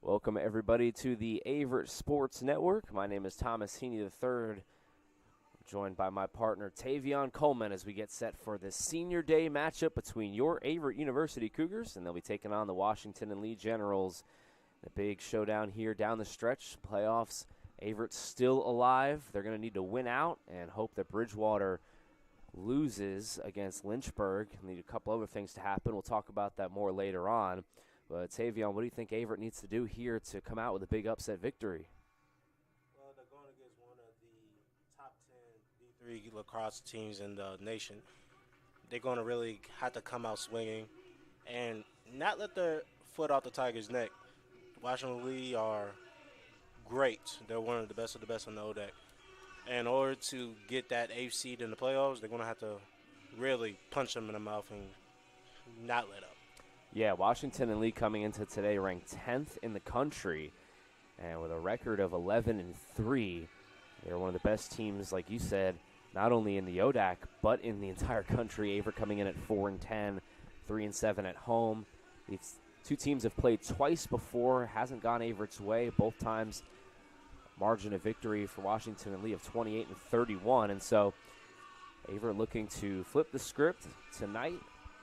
Welcome, everybody, to the Averett Sports Network. My name is Thomas Heaney III, joined by my partner Tavion Coleman as we get set for the Senior Day matchup between your Averett University Cougars, and they'll be taking on the Washington and Lee Generals. The big showdown here down the stretch, playoffs. Averett's still alive. They're going to need to win out and hope that Bridgewater loses against Lynchburg. Need a couple other things to happen. We'll talk about that more later on. But, Tavion, what do you think Averett needs to do here to come out with a big upset victory? Well, they're going against one of the top 10 D3 lacrosse teams in the nation. They're going to really have to come out swinging and not let their foot off the Tigers' neck. Washington Lee are great. They're one of the best on the ODEC. And in order to get that 8th seed in the playoffs, they're going to have to really punch them in the mouth and not let up. Yeah, Washington and Lee coming into today ranked 10th in the country, and with a record of 11-3, they're one of the best teams, like you said, not only in the ODAC but in the entire country. Averett coming in at 4-10, 3-7 at home. These two teams have played twice before, hasn't gone Averett's way. Both times, margin of victory for Washington and Lee of 28-31, and so Averett looking to flip the script tonight.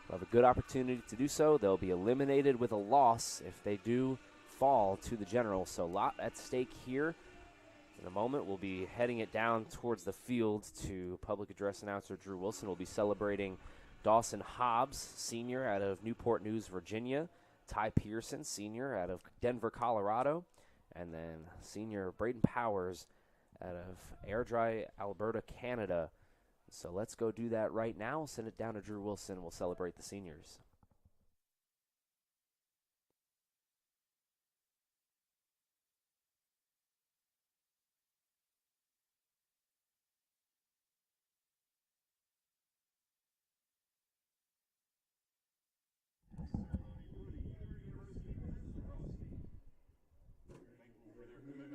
They'll have a good opportunity to do so. They'll be eliminated with a loss if they do fall to the Generals. So a lot at stake here. In a moment, we'll be heading it down towards the field to public address announcer Drew Wilson. We'll be celebrating Dawson Hobbs, senior out of Newport News, Virginia. Ty Pearson, senior out of Denver, Colorado. And then senior Braden Powers out of Airdrie, Alberta, Canada. So let's go do that right now. Send it down to Drew Wilson. We'll celebrate the seniors.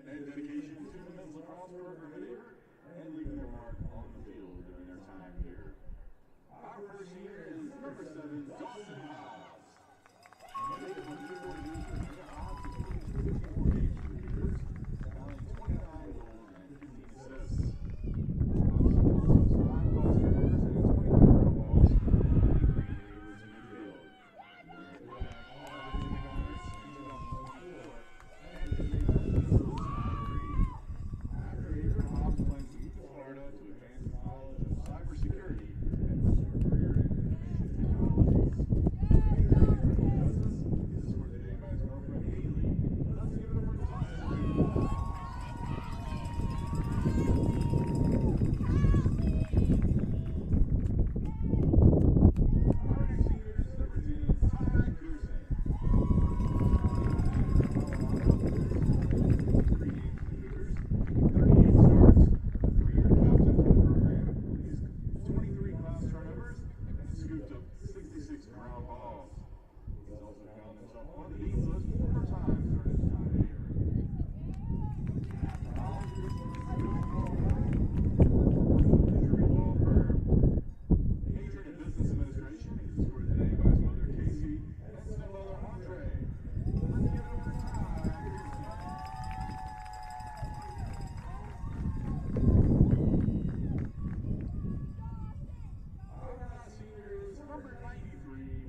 And dedication to the men's lacrosse program at Averett and leaving their mark on the field during their time here. Our first senior is number 7, Dawson Hobbs. Native of Newport News, Virginia, Hobbs is 54 games for the Cougars, tallying 29 goals and 15 assists. Hobbs also has 5 goals for Cougars and 23 ground balls, leading Averett's midfield. Wearing the back all of the Cougars in 2024, and is a after Averett, Hobbs went to Florida to advance knowledge of cybersecurity and pursue a career in information technologies. Major in criminal justice is escorted today by his girlfriend Haley. Let's give it up for Dawson. Our next senior is number 10, Ty Pearson.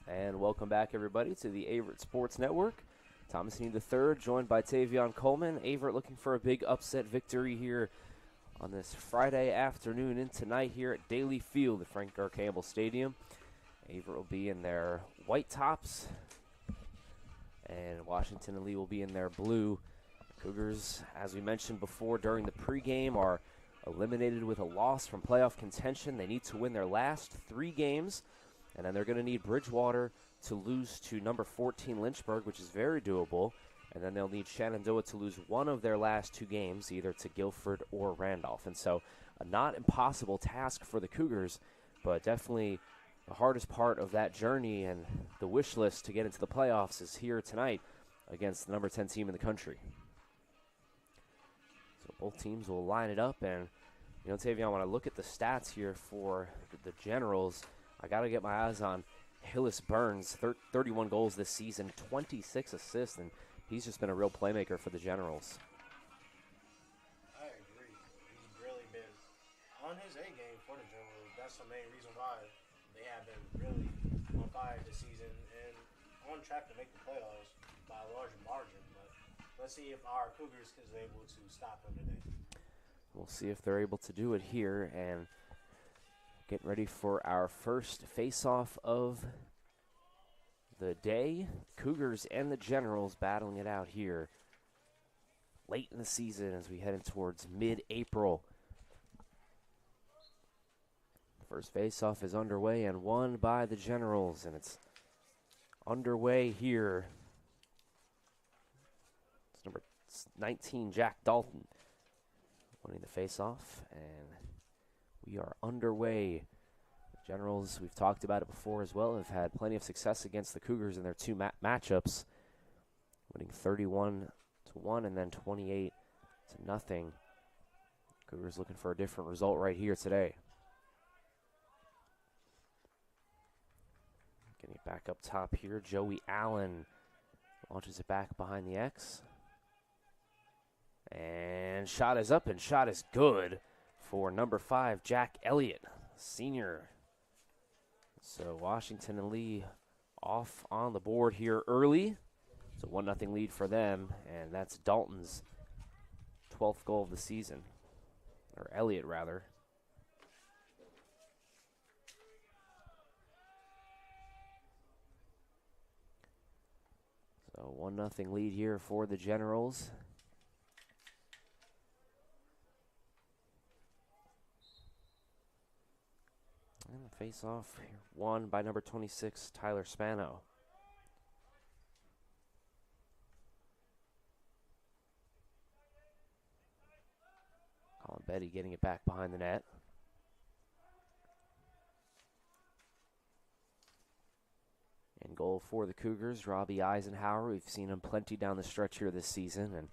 And welcome back, everybody, to the Averett Sports Network. Thomasine III, joined by Tavion Coleman. Averett looking for a big upset victory here on this Friday afternoon and tonight here at Daly Field at Frank R. Campbell Stadium. Averett will be in their white tops, and Washington and Lee will be in their blue. Cougars, as we mentioned before during the pregame, are eliminated with a loss from playoff contention. They need to win their last 3 games, and then they're going to need Bridgewater to lose to number 14 Lynchburg, which is very doable. And then they'll need Shenandoah to lose one of their last 2 games, either to Guilford or Randolph. And so a not impossible task for the Cougars, but definitely the hardest part of that journey and the wish list to get into the playoffs is here tonight against the number 10 team in the country. So both teams will line it up. And, you know, Tavion, when I look at the stats here for the Generals, I got to get my eyes on Hillis Burns, 31 goals this season, 26 assists, and he's just been a real playmaker for the Generals. I agree. He's really been on his A game for the Generals. That's the main reason why they have been really on fire this season and on track to make the playoffs by a large margin. But let's see if our Cougars is able to stop him today. We'll see if they're able to do it here, and getting ready for our first face-off of the day. Cougars and the Generals battling it out here late in the season as we head in towards mid-April. The first face-off is underway and won by the Generals, and it's underway here. It's number 19, Jack Dalton, winning the face-off, and we are underway. The Generals, we've talked about it before as well, have had plenty of success against the Cougars in their 2 matchups, winning 31-1 and then 28-0. Cougars looking for a different result right here today. Getting it back up top here, Joey Allen launches it back behind the X. And shot is up and shot is good for number 5, Jack Elliott, senior. So Washington and Lee off on the board here early. It's a 1-0 lead for them, and that's Dalton's 12th goal of the season, or Elliott rather. So 1-0 lead here for the Generals. And the face-off won by number 26, Tyler Spano. Colin Betty getting it back behind the net. In goal for the Cougars, Robbie Eisenhower. We've seen him plenty down the stretch here this season, and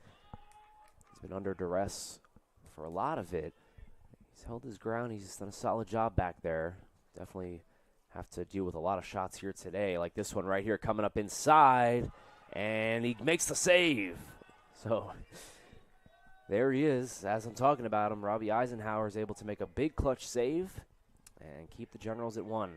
he's been under duress for a lot of it. He's held his ground. He's done a solid job back there. Definitely have to deal with a lot of shots here today, like this one right here coming up inside, and he makes the save. So there he is. As I'm talking about him, Robbie Eisenhower is able to make a big clutch save and keep the Generals at 1.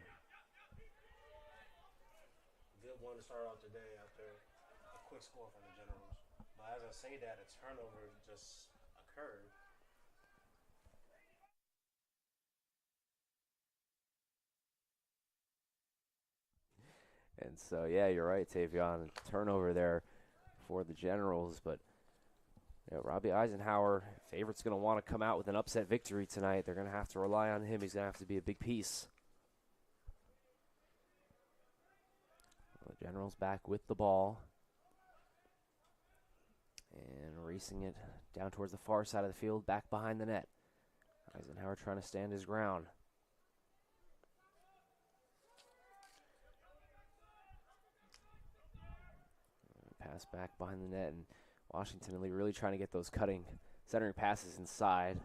Good one to start off today after a quick score from the Generals. But as I say that, a turnover just occurred. And so, yeah, you're right, Tavion. Turnover there for the Generals. But you know, Robbie Eisenhower, favorite's going to want to come out with an upset victory tonight. They're going to have to rely on him. He's going to have to be a big piece. The Generals back with the ball. And racing it down towards the far side of the field, back behind the net. Eisenhower trying to stand his ground. Pass back behind the net, and Washington and Lee really trying to get those centering passes inside.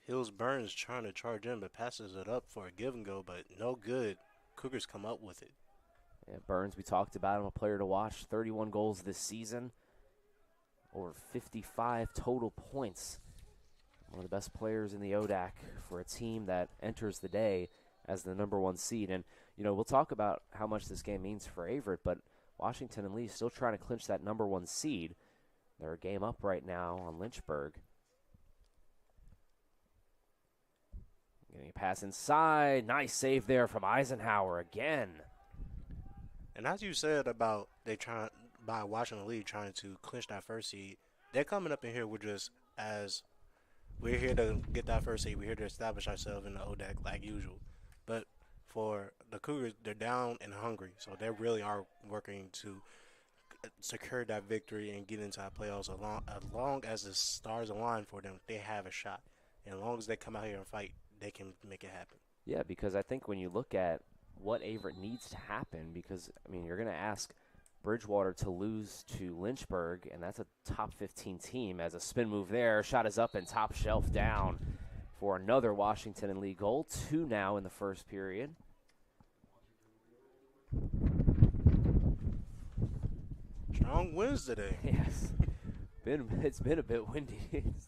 Hills Burns trying to charge in, but passes it up for a give and go, but no good. Cougars come up with it. Yeah, Burns, we talked about him, a player to watch. 31 goals this season, over 55 total points. One of the best players in the ODAC for a team that enters the day as the number 1 seed. And, we'll talk about how much this game means for Averett, but Washington and Lee still trying to clinch that number 1 seed. They're a game up right now on Lynchburg. Getting a pass inside. Nice save there from Eisenhower again. And as you said about by Washington Lee trying to clinch that first seed, they're coming up in here with just as we're here to get that first seed. We're here to establish ourselves in the ODAC like usual. But for the Cougars, they're down and hungry, so they really are working to secure that victory and get into our playoffs. As long as the stars align for them, they have a shot. And as long as they come out here and fight, they can make it happen. Yeah, because I think when you look at what Averett needs to happen, because, you're going to ask Bridgewater to lose to Lynchburg, and that's a top 15 team. As a spin move there, shot is up and top shelf down for another Washington and Lee goal. 2 now in the first period. Strong winds today. Yes. It's been a bit windy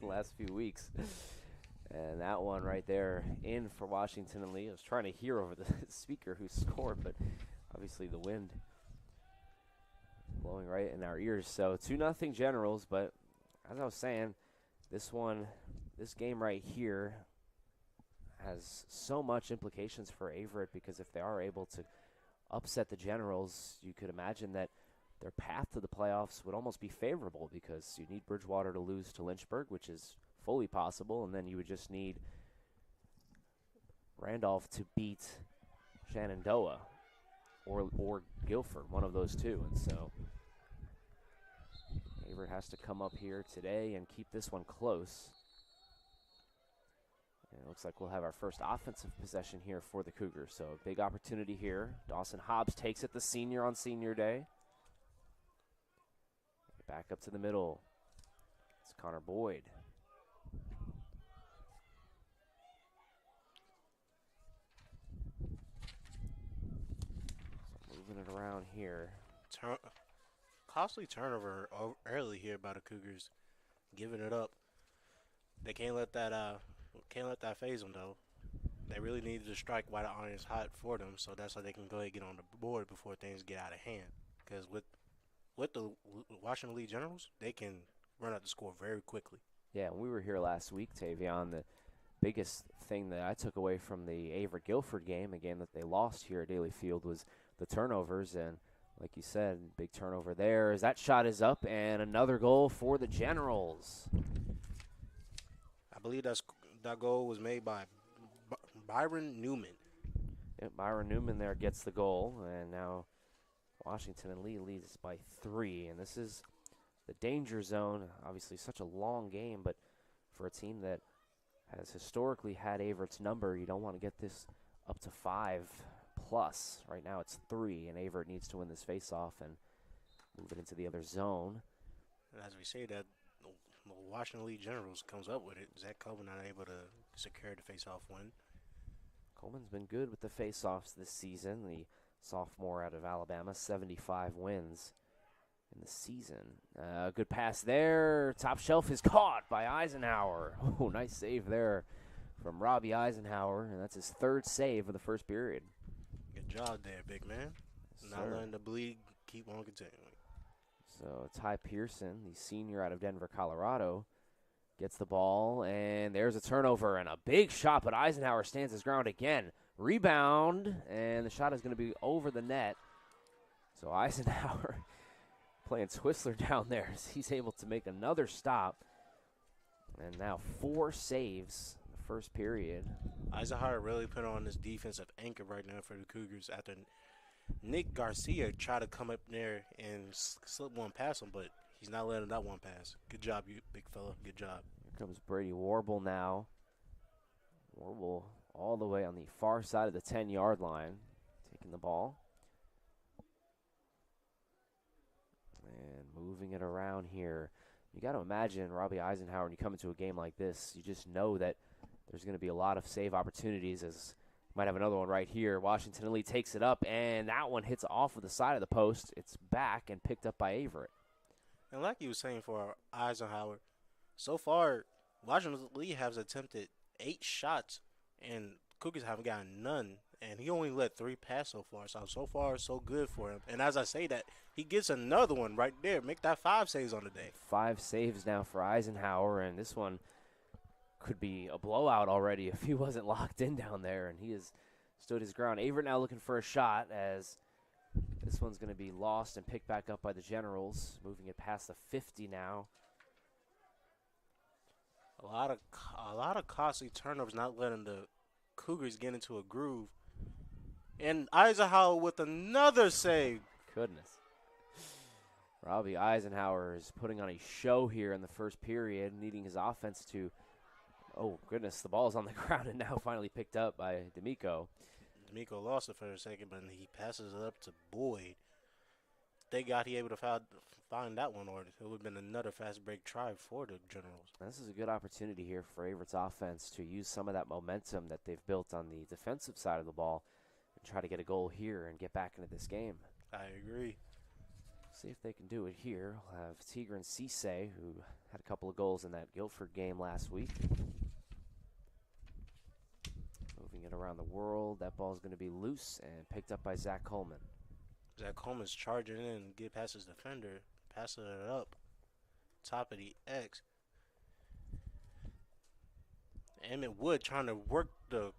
the last few weeks. And that one right there in for Washington and Lee. I was trying to hear over the speaker who scored, but obviously the wind blowing right in our ears. So 2-0 Generals, but as I was saying, this game right here has so much implications for Averett, because if they are able to upset the Generals, you could imagine that their path to the playoffs would almost be favorable, because you need Bridgewater to lose to Lynchburg, which is fully possible, and then you would just need Randolph to beat Shenandoah or Guilford, one of those two. And so Averett has to come up here today and keep this one close. And it looks like we'll have our first offensive possession here for the Cougars. So a big opportunity here. Dawson Hobbs takes it, the senior on senior day. Back up to the middle. It's Connor Boyd. Moving it around here. Costly turnover early here by the Cougars, giving it up. They can't let that phase them though. They really need to strike while the iron is hot for them, so that's how they can go ahead and get on the board before things get out of hand. Because with the Washington Lee Generals, they can run out the score very quickly. Yeah, when we were here last week, Tavion, the biggest thing that I took away from the Averett-Guilford game, a game that they lost here at Daly Field, was the turnovers. And like you said, big turnover there as that shot is up, and another goal for the Generals. I believe that goal was made by Byron Newman. Yeah, Byron Newman there gets the goal, and now Washington and Lee leads by 3, and this is the danger zone. Obviously such a long game, but for a team that has historically had Averett's number, you don't want to get this up to 5+. Right now it's 3, and Averett needs to win this faceoff and move it into the other zone. And as we say that, the Washington Lee Generals comes up with it. Zach Coleman not able to secure the faceoff win. Coleman's been good with the faceoffs this season. The sophomore out of Alabama, 75 wins in the season. Good pass there. Top shelf is caught by Eisenhower. Oh, nice save there from Robbie Eisenhower, and that's his 3rd save of the first period. Good job there, big man. Yes, not letting the bleed keep on continuing. So Ty Pearson, the senior out of Denver, Colorado, gets the ball, and there's a turnover and a big shot, but Eisenhower stands his ground again. Rebound, and the shot is going to be over the net. So Eisenhower playing Twistler down there as he's able to make another stop. And now 4 saves in the first period. Eisenhower really put on this defensive anchor right now for the Cougars after Nick Garcia tried to come up there and slip one past him, but he's not letting that one pass. Good job, you big fella. Good job. Here comes Brady Warble now. Warble all the way on the far side of the 10-yard line, taking the ball. And moving it around here. You got to imagine Robbie Eisenhower, when you come into a game like this, you just know that there's going to be a lot of save opportunities, as might have another one right here. Washington and Lee takes it up, and that one hits off of the side of the post. It's back and picked up by Averett. And like you were saying for Eisenhower, so far, Washington Lee has attempted 8 shots, and Cougars haven't gotten none and he only let 3 pass so far. So far, so good for him. And as I say that, he gets another one right there. Make that 5 saves on the day. 5 saves now for Eisenhower, and this one could be a blowout already if he wasn't locked in down there, and he has stood his ground. Averett now looking for a shot as this one's going to be lost and picked back up by the Generals, moving it past the 50 now. A lot of costly turnovers, not letting the Cougars get into a groove. And Eisenhower with another save. Goodness. Robbie Eisenhower is putting on a show here in the first period, needing his offense to, oh goodness, the ball is on the ground and now finally picked up by D'Amico. D'Amico lost it for a second, but he passes it up to Boyd. Thank God he able to find that one, or it would have been another fast break try for the Generals. This is a good opportunity here for Averett's offense to use some of that momentum that they've built on the defensive side of the ball and try to get a goal here and get back into this game. I agree. See if they can do it here. We'll have Tigran Cisse, who had a couple of goals in that Guilford game last week. Moving it around the world. That ball is going to be loose and picked up by Zach Coleman. Zach Coleman's charging in, get past his defender, passing it up, top of the X. Emmett Wood trying to work the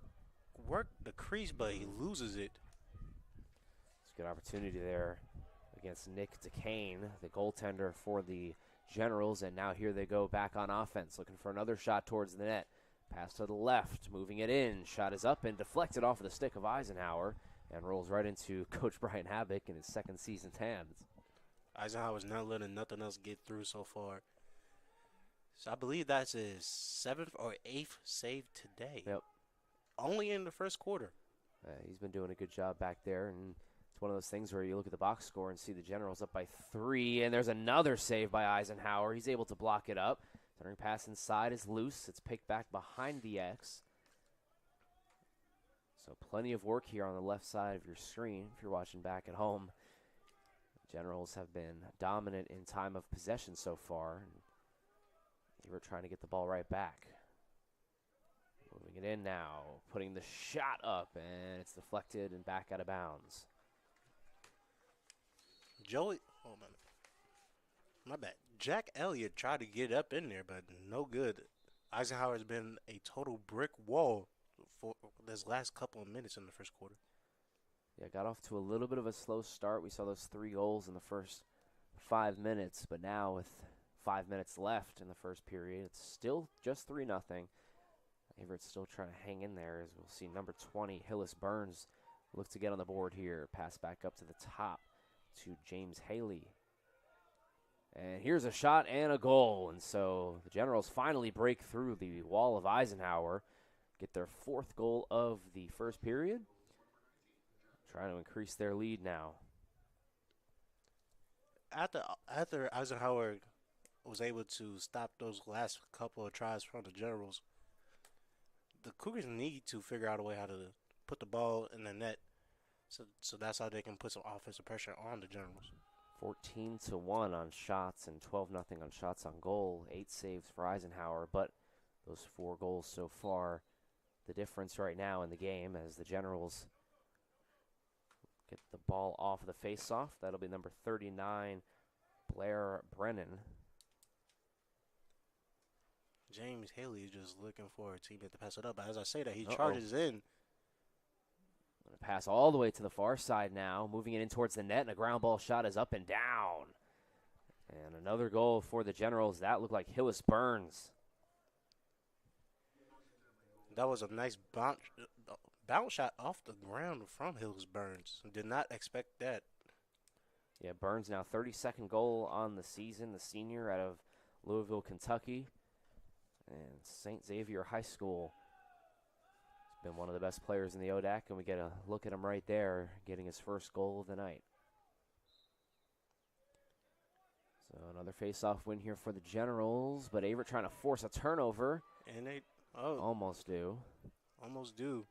crease, but he loses it. It's a good opportunity there against Nick DeCane, the goaltender for the Generals, and now here they go back on offense, looking for another shot towards the net. Pass to the left, moving it in. Shot is up and deflected off of the stick of Eisenhower and rolls right into Coach Brian Havoc in his second season's hands. Eisenhower's not letting nothing else get through so far. So I believe that's his 7th or 8th save today. Yep. Only in the first quarter. He's been doing a good job back there, and it's one of those things where you look at the box score and see the Generals up by 3, and there's another save by Eisenhower. He's able to block it up. Centering pass inside is loose. It's picked back behind the X. So plenty of work here on the left side of your screen if you're watching back at home. The Generals have been dominant in time of possession so far. They were trying to get the ball right back. Moving it in now, putting the shot up, and it's deflected and back out of bounds. My bad. Jack Elliott tried to get up in there, but no good. Eisenhower's been a total brick wall for this last couple of minutes in the first quarter. Yeah, got off to a little bit of a slow start. We saw those 3 goals in the first 5 minutes, but now with 5 minutes left in the first period, it's still just 3-0. Averett's still trying to hang in there, as we'll see number 20, Hillis Burns, look to get on the board here. Pass back up to the top to James Haley. And here's a shot and a goal. And so the Generals finally break through the wall of Eisenhower, get their 4th goal of the first period. Trying to increase their lead now. After Eisenhower was able to stop those last couple of tries from the Generals, the Cougars need to figure out a way how to put the ball in the net. So that's how they can put some offensive pressure on the Generals. 14-1 on shots and 12-0 on shots on goal. 8 saves for Eisenhower, but those 4 goals so far, the difference right now in the game as the Generals get the ball off the face-off. That'll be number 39, Blair Brennan. James Haley is just looking for a teammate to pass it up. But as I say that, he charges in. Going to pass all the way to the far side now, moving it in towards the net, and a ground ball shot is up and down. And another goal for the Generals. That looked like Hillis Burns. That was a nice bounce shot off the ground from Hillis Burns. Did not expect that. Yeah, Burns now 32nd goal on the season, the senior out of Louisville, Kentucky. And St. Xavier High School. He's been one of the best players in the ODAC, and we get a look at him right there, getting his first goal of the night. So another face-off win here for the Generals, but Averett trying to force a turnover. And they almost do. Almost do.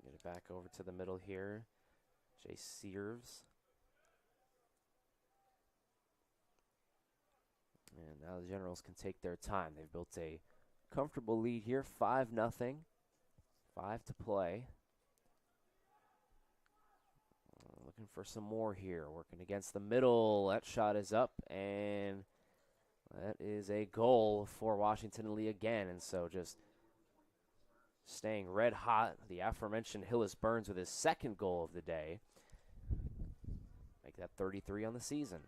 Get it back over to the middle here. Jay Sears. And now the Generals can take their time. They've built a comfortable lead here, 5-0. 5 to play. Looking for some more here. Working against the middle. That shot is up, and that is a goal for Washington and Lee again. And so just staying red hot. The aforementioned Hillis Burns with his second goal of the day. Make that 33 on the season.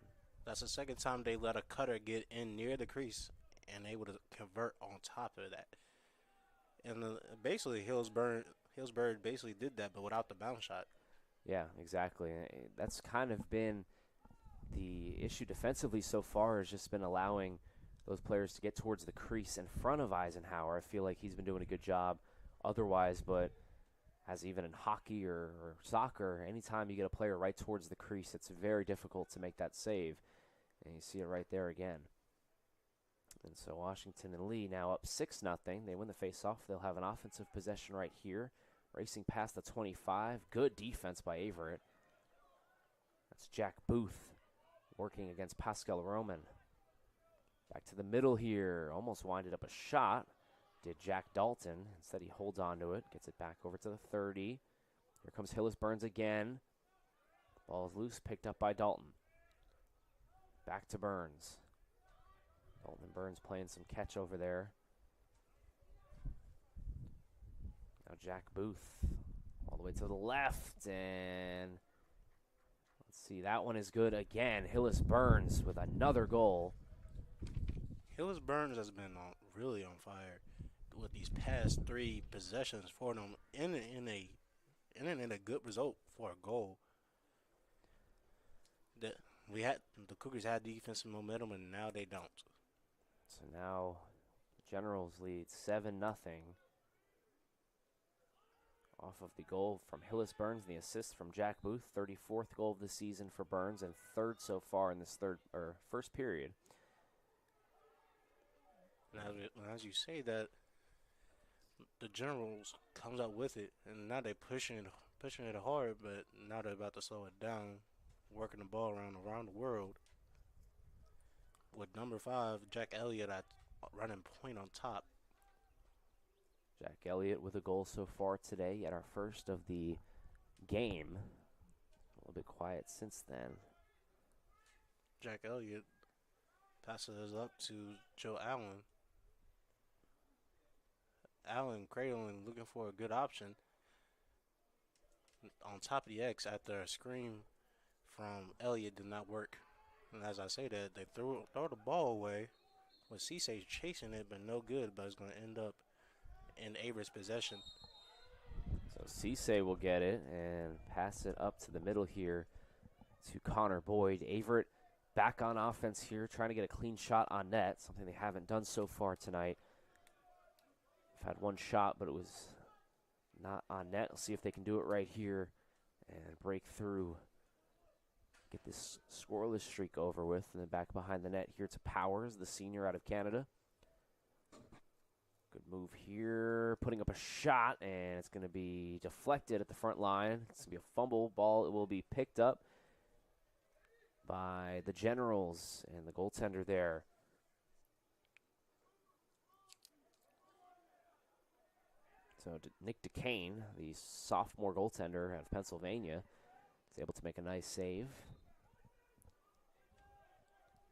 That's the second time they let a cutter get in near the crease and able to convert on top of that. And basically, Hillsburg basically did that, but without the bounce shot. Yeah, exactly. That's kind of been the issue defensively so far, has just been allowing those players to get towards the crease in front of Eisenhower. I feel like he's been doing a good job otherwise, but as even in hockey or soccer, anytime you get a player right towards the crease, it's very difficult to make that save. And you see it right there again. And so Washington and Lee now up 6-0. They win the faceoff. They'll have an offensive possession right here. Racing past the 25. Good defense by Averett. That's Jack Booth working against Pascal Roman. Back to the middle here. Almost winded up a shot. Did Jack Dalton. Instead he holds on to it. Gets it back over to the 30. Here comes Hillis Burns again. Ball is loose. Picked up by Dalton. Back to Burns. Dalton and Burns playing some catch over there. Now Jack Booth all the way to the left. And let's see, that one is good again. Hillis Burns with another goal. Hillis Burns has been really on fire with these past 3 possessions for them in a good result for a goal. The Cougars had defensive momentum, and now they don't. So now the Generals lead 7-0 off of the goal from Hillis Burns and the assist from Jack Booth. 34th goal of the season for Burns and 3rd so far in this first period. As you say that, the Generals comes out with it, and now they're pushing it hard, but now they're about to slow it down, working the ball around the world. With number 5, Jack Elliott at running point on top. Jack Elliott with a goal so far today at our first of the game. A little bit quiet since then. Jack Elliott passes up to Joe Allen. Allen cradling, looking for a good option on top of the X after a screen from Elliott did not work. And as I say that, they throw the ball away with Cisse chasing it, but no good, but it's going to end up in Averett's possession. So Cisse will get it and pass it up to the middle here to Connor Boyd. Averett back on offense here, trying to get a clean shot on net, something they haven't done so far tonight. They've had one shot, but it was not on net. We'll see if they can do it right here and break through. Get this scoreless streak over with. And then back behind the net here to Powers, the senior out of Canada. Good move here. Putting up a shot, and it's going to be deflected at the front line. It's going to be a fumble ball. It will be picked up by the Generals and the goaltender there. So Nick DeCane, the sophomore goaltender out of Pennsylvania, is able to make a nice save.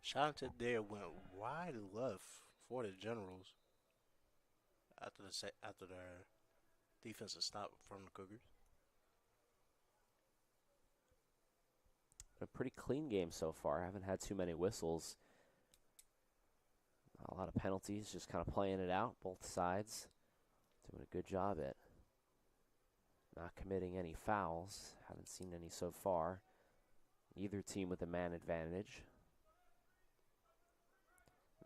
Shot there went wide left for the Generals after their defensive stop from the Cougars. A pretty clean game so far. Haven't had too many whistles. A lot of penalties, just kind of playing it out, both sides. Doing a good job at not committing any fouls. Haven't seen any so far. Either team with a man advantage.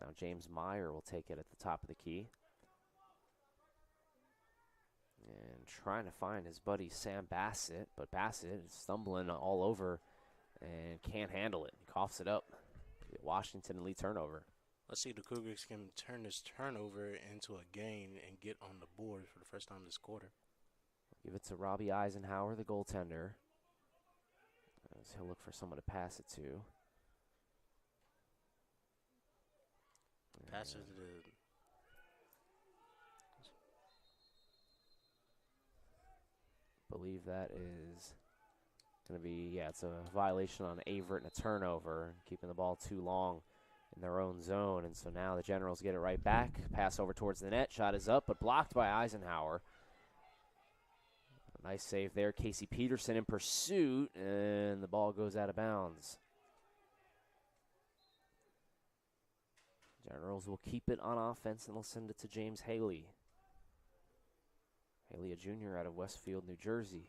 Now James Meyer will take it at the top of the key. And trying to find his buddy Sam Bassett, but Bassett is stumbling all over and can't handle it. He coughs it up. Washington and Lee turnover. Let's see if the Cougars can turn this turnover into a gain and get on the board for the first time this quarter. Give it to Robbie Eisenhower, the goaltender. As he'll look for someone to pass it to. Pass it to the... Believe that is going to be, it's a violation on Averett and a turnover, keeping the ball too long in their own zone. And so now the Generals get it right back. Pass over towards the net. Shot is up, but blocked by Eisenhower. Nice save there. Casey Peterson in pursuit, and the ball goes out of bounds. Generals will keep it on offense, and they'll send it to James Haley. Haley, a junior out of Westfield, New Jersey.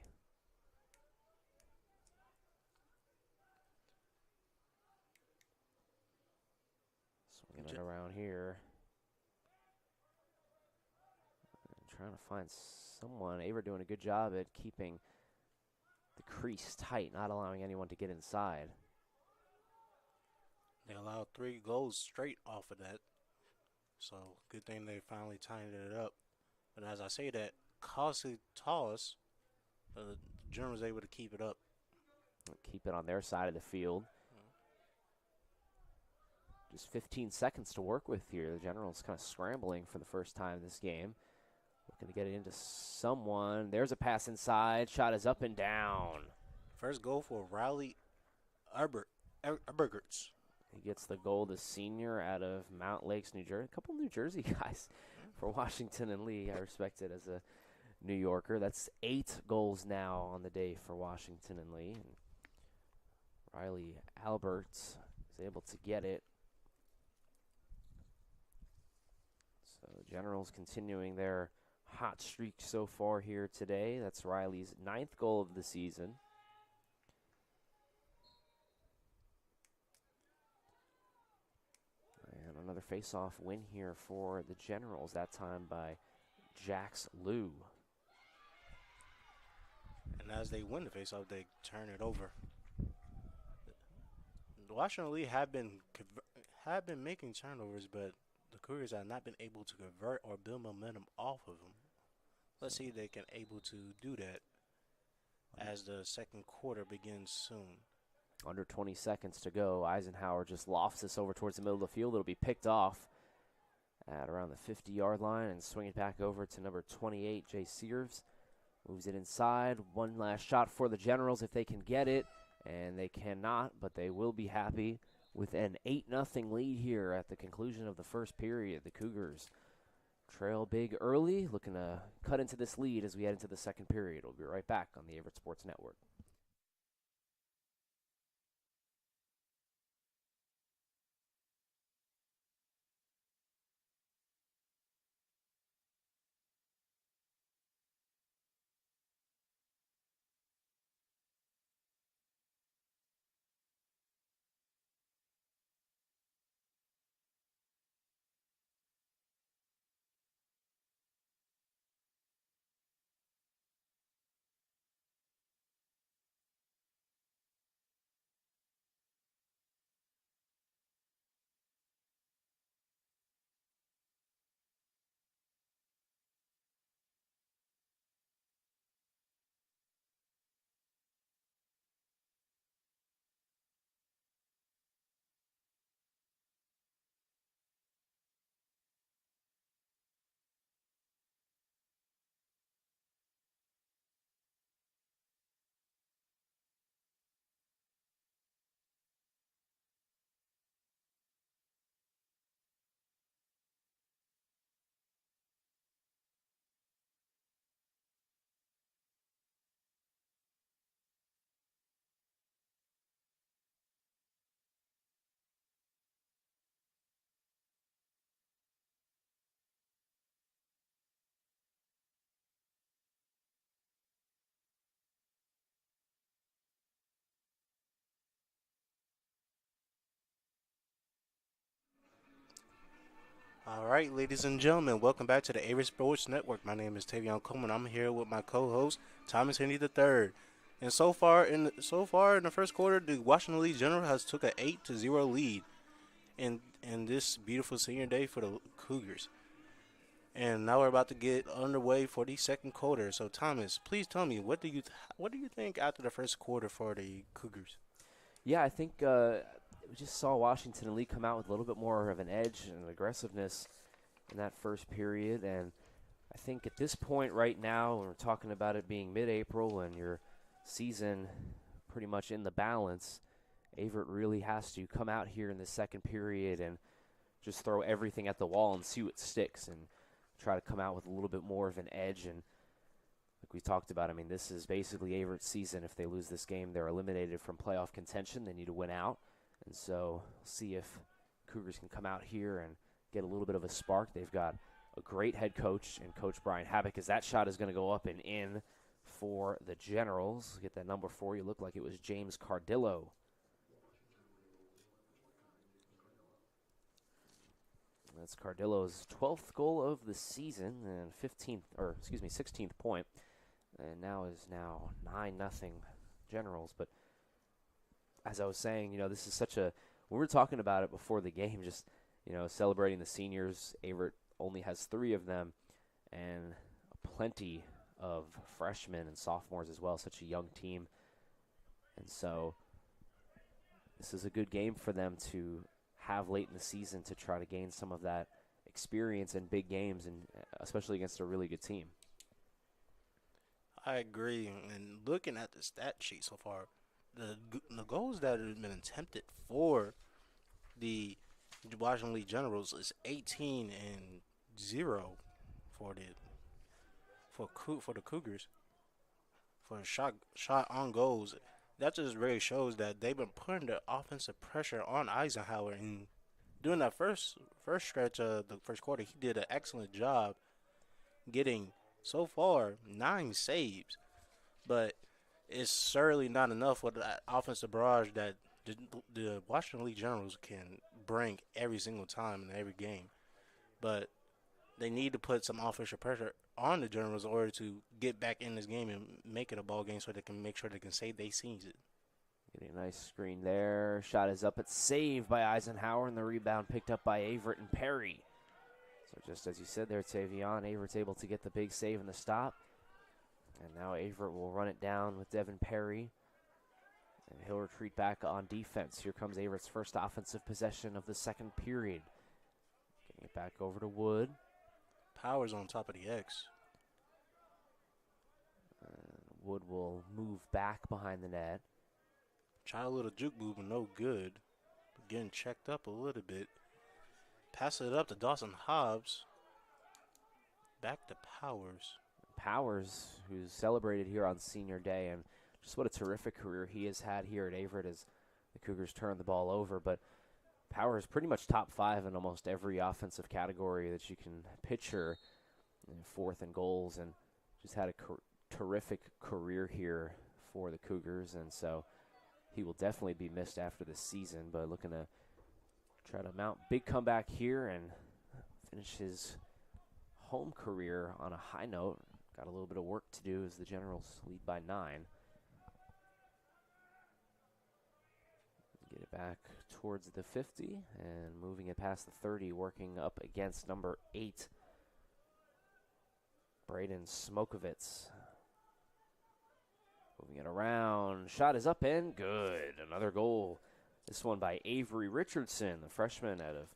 Swinging it around here. And trying to find someone. Averett doing a good job at keeping the crease tight, not allowing anyone to get inside. They allowed 3 goals straight off of that. So, good thing they finally tightened it up. But as I say that, costly toss, the Germans able to keep it up. Keep it on their side of the field. Just 15 seconds to work with here. The Generals kind of scrambling for the first time this game. Looking to get it into someone. There's a pass inside. Shot is up and down. First goal for Riley Ebergerts. He gets the goal, the senior out of Mount Lakes, New Jersey. A couple New Jersey guys for Washington and Lee. I respect it as a New Yorker. That's 8 goals now on the day for Washington and Lee. And Riley Alberts is able to get it. So the Generals continuing their hot streak so far here today. That's Riley's 9th goal of the season. And another face-off win here for the Generals, that time by Jax Liu. And as they win the face-off, they turn it over. The Washington Lee have been making turnovers, but the Cougars have not been able to convert or build momentum off of them. Let's see if they can able to do that as the second quarter begins soon. Under 20 seconds to go. Eisenhower just lofts this over towards the middle of the field. It'll be picked off at around the 50-yard line and swing it back over to number 28, Jay Sears. Moves it inside. One last shot for the Generals if they can get it. And they cannot, but they will be happy with an 8-0 lead here at the conclusion of the first period. The Cougars trail big early, looking to cut into this lead as we head into the second period. We'll be right back on the Averett Sports Network. All right, ladies and gentlemen, welcome back to the Averett Sports Network. My name is Tavion Coleman. I'm here with my co-host Thomas Henry III. And so far in the first quarter, the Washington Lee General has took an 8-0 lead in this beautiful senior day for the Cougars. And now we're about to get underway for the second quarter. So Thomas, please tell me, what do you think after the first quarter for the Cougars? Yeah, I think we just saw Washington and Lee come out with a little bit more of an edge and aggressiveness in that first period. And I think at this point right now, when we're talking about it being mid-April and your season pretty much in the balance, Averett really has to come out here in the second period and just throw everything at the wall and see what sticks and try to come out with a little bit more of an edge. And like we talked about, I mean, this is basically Averett's season. If they lose this game, they're eliminated from playoff contention. They need to win out. And so see if Cougars can come out here and get a little bit of a spark. They've got a great head coach and Coach Brian Habak, as that shot is going to go up and in for the Generals. Get that number 4. You look like it was James Cardillo. That's Cardillo's 12th goal of the season and 16th point. And now is 9-0 Generals. But as I was saying, this is such a, we were talking about it before the game, just, celebrating the seniors. Averett only has 3 of them and plenty of freshmen and sophomores as well, such a young team. And so this is a good game for them to have late in the season to try to gain some of that experience in big games, and especially against a really good team. I agree. And looking at the stat sheet so far, the goals that have been attempted for the Washington Lee Generals is 18-0 for the Cougars for shot on goals. That just really shows that they've been putting the offensive pressure on Eisenhower. And during that first stretch of the first quarter, he did an excellent job getting, so far, 9 saves. But it's certainly not enough with that offensive barrage that the Washington Lee Generals can bring every single time in every game. But they need to put some offensive pressure on the Generals in order to get back in this game and make it a ball game so they can make sure they can save their season. Getting a nice screen there. Shot is up. It's saved by Eisenhower, and the rebound picked up by Averett and Perry. So just as you said there, Tavion, Averett's able to get the big save and the stop. And now Averett will run it down with Devin Perry. And he'll retreat back on defense. Here comes Averett's first offensive possession of the second period. Getting it back over to Wood. Powers on top of the X. Wood will move back behind the net. Try a little juke move, but no good. Getting checked up a little bit. Pass it up to Dawson Hobbs. Back to Powers. Powers, who's celebrated here on Senior Day, and just what a terrific career he has had here at Averett as the Cougars turn the ball over. But Powers pretty much top 5 in almost every offensive category that you can picture, fourth in goals, and just had a terrific career here for the Cougars. And so he will definitely be missed after the season, but looking to try to mount big comeback here and finish his home career on a high note. Got a little bit of work to do as the Generals lead by 9. Get it back towards the 50 and moving it past the 30, working up against number 8, Braden Smokovitz. Moving it around. Shot is up and good. Another goal. This one by Avery Richardson, the freshman out of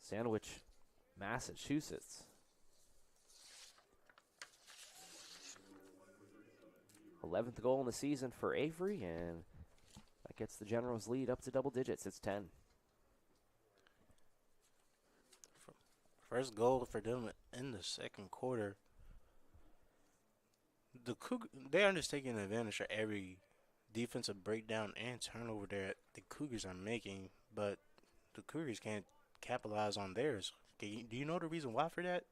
Sandwich, Massachusetts. 11th goal in the season for Avery, and that gets the Generals lead up to double digits. It's 10. First goal for them in the second quarter. They are just taking advantage of every defensive breakdown and turnover that the Cougars are making, but the Cougars can't capitalize on theirs. Do you know the reason why for that?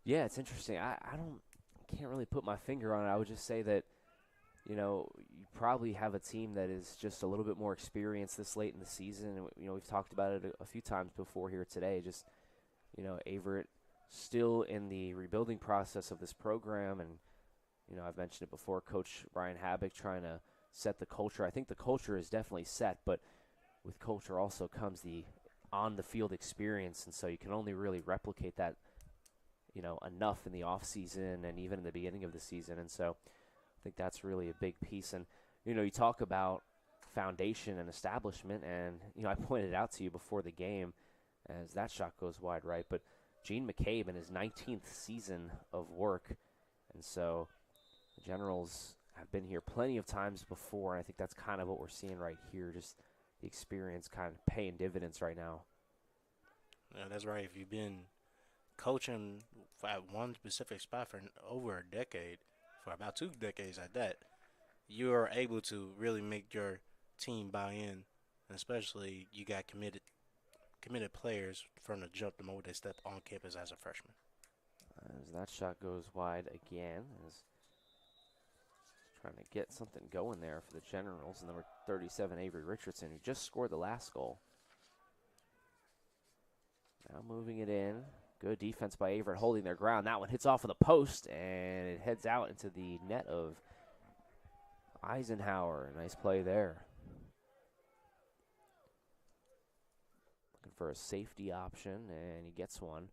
Yeah, it's interesting. I can't really put my finger on it. I would just say that, you probably have a team that is just a little bit more experienced this late in the season. And, we've talked about it a few times before here today. Just, Averett still in the rebuilding process of this program. And, I've mentioned it before, Coach Brian Habak trying to set the culture. I think the culture is definitely set, but with culture also comes the on-the-field experience. And so you can only really replicate that, enough in the offseason and even in the beginning of the season. And so I think that's really a big piece. And, you talk about foundation and establishment, and, I pointed out to you before the game as that shot goes wide right, but Gene McCabe in his 19th season of work. And so the Generals have been here plenty of times before, and I think that's kind of what we're seeing right here, just the experience kind of paying dividends right now. Yeah, that's right. If you've been coaching at one specific spot for over a decade, for about 2 decades at that, you are able to really make your team buy in, and especially you got committed players from the jump the moment they step on campus as a freshman. As that shot goes wide again, as trying to get something going there for the Generals. Number 37, Avery Richardson, who just scored the last goal. Now moving it in. Good defense by Averett, holding their ground. That one hits off of the post, and it heads out into the net of Eisenhower. Nice play there. Looking for a safety option, and he gets one.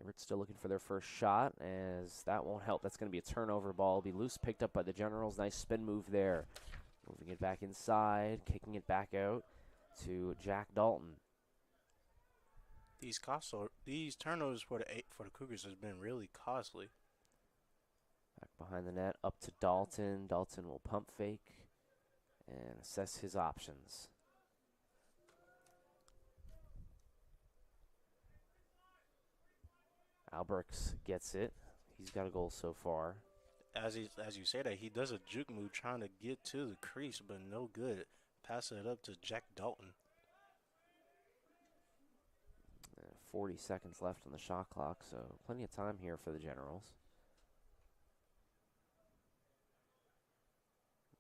Everett's still looking for their first shot, as that won't help. That's going to be a turnover ball. It'll be loose, picked up by the Generals. Nice spin move there. Moving it back inside, kicking it back out to Jack Dalton. These turnovers for the Cougars has been really costly. Back behind the net, up to Dalton. Dalton will pump fake and assess his options. Alberts gets it. He's got a goal so far. As you say that, he does a juke move trying to get to the crease, but no good. Passing it up to Jack Dalton. 40 seconds left on the shot clock, so plenty of time here for the Generals.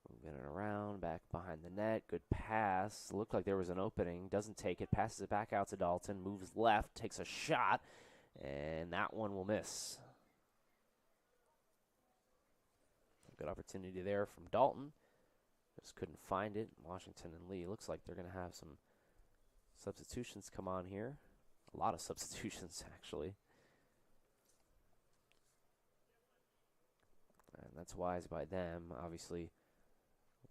Moving it around, back behind the net. Good pass. Looked like there was an opening. Doesn't take it. Passes it back out to Dalton. Moves left. Takes a shot. And that one will miss. Good opportunity there from Dalton. Just couldn't find it. Washington and Lee. Looks like they're going to have some substitutions come on here. A lot of substitutions, actually. And that's wise by them. Obviously,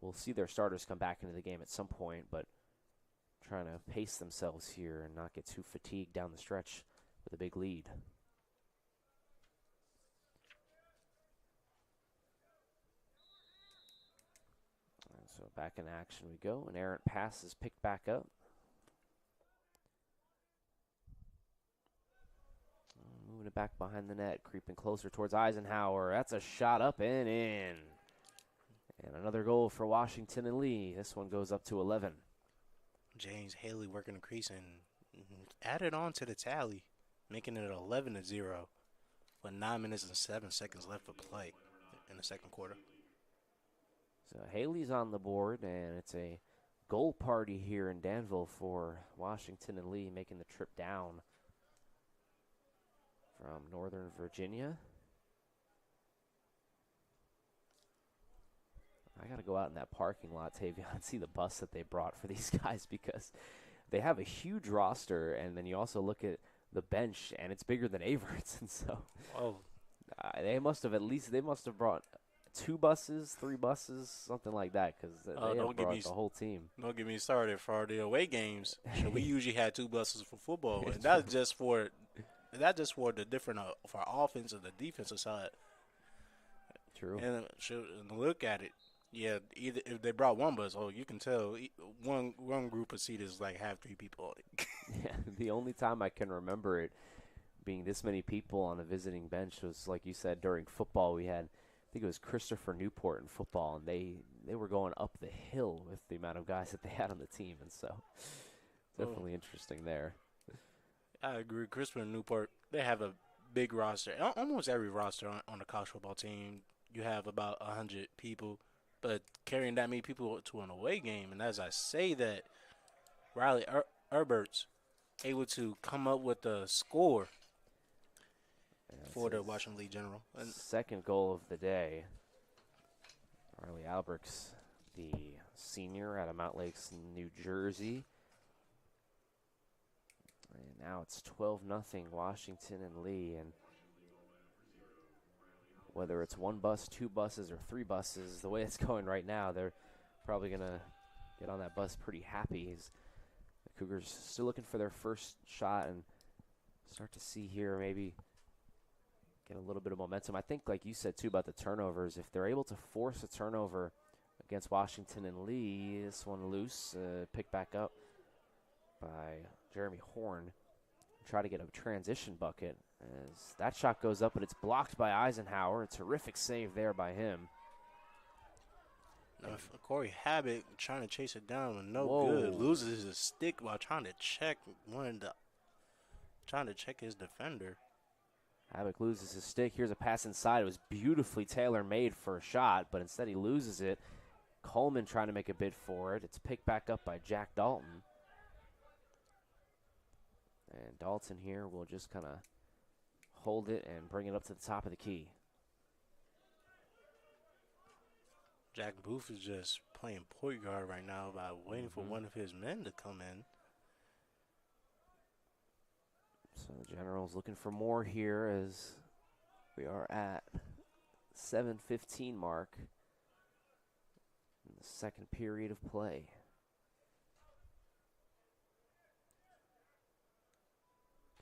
we'll see their starters come back into the game at some point, but trying to pace themselves here and not get too fatigued down the stretch with a big lead. And so back in action we go. An errant pass is picked back up. Moving it back behind the net, creeping closer towards Eisenhower. That's a shot up and in. And another goal for Washington and Lee. This one goes up to 11. James Haley working the crease and added on to the tally, making it 11-0 with 9 minutes and 7 seconds left to play in the second quarter. So Haley's on the board, and it's a goal party here in Danville for Washington and Lee, making the trip down from Northern Virginia. I got to go out in that parking lot, Tavion, and see the bus that they brought for these guys, because they have a huge roster, and then you also look at the bench, and it's bigger than Averett's, and so they must have brought 2 buses, 3 buses, something like that, because they have brought the whole team. Don't get me started for the away games. So we usually had 2 buses for football, and that's just for the different for offense and the defensive side. True. And look at it. Yeah, either if they brought 1 bus, you can tell one group of seats is like have 3 people on it. Yeah, the only time I can remember it being this many people on a visiting bench was, like you said, during football. We had, I think it was Christopher Newport in football, and they were going up the hill with the amount of guys that they had on the team, and so definitely interesting there. I agree. Christopher Newport, they have a big roster. Almost every roster on the college football team, you have about 100 people. But carrying that many people to an away game, and as I say that, Riley Herbert's able to come up with a score for the Washington Lee General. Second goal of the day. Riley Alberts, the senior out of Mount Lakes, New Jersey. And now it's 12-0 Washington and Lee, and whether it's 1 bus, 2 buses, or 3 buses, the way it's going right now, they're probably going to get on that bus pretty happy. The Cougars still looking for their first shot and start to see here maybe Get a little bit of momentum. I think, like you said, too, about the turnovers, if they're able to force a turnover against Washington and Lee, this one loose, picked back up by Jeremy Horn. Try to get a transition bucket as that shot goes up, but it's blocked by Eisenhower. A terrific save there by him. Now, Corey Habit trying to chase it down with no Whoa. good. Loses his stick while trying to check his defender. Habit loses his stick. Here's a pass inside. It was beautifully tailor-made for a shot, but instead he loses it. Coleman trying to make a bid for it. It's picked back up by Jack Dalton. And Dalton here will just kind of hold it and bring it up to the top of the key. Jack Booth is just playing point guard right now by waiting for one of his men to come in. So the Generals looking for more here as we are at 7:15 mark in the second period of play.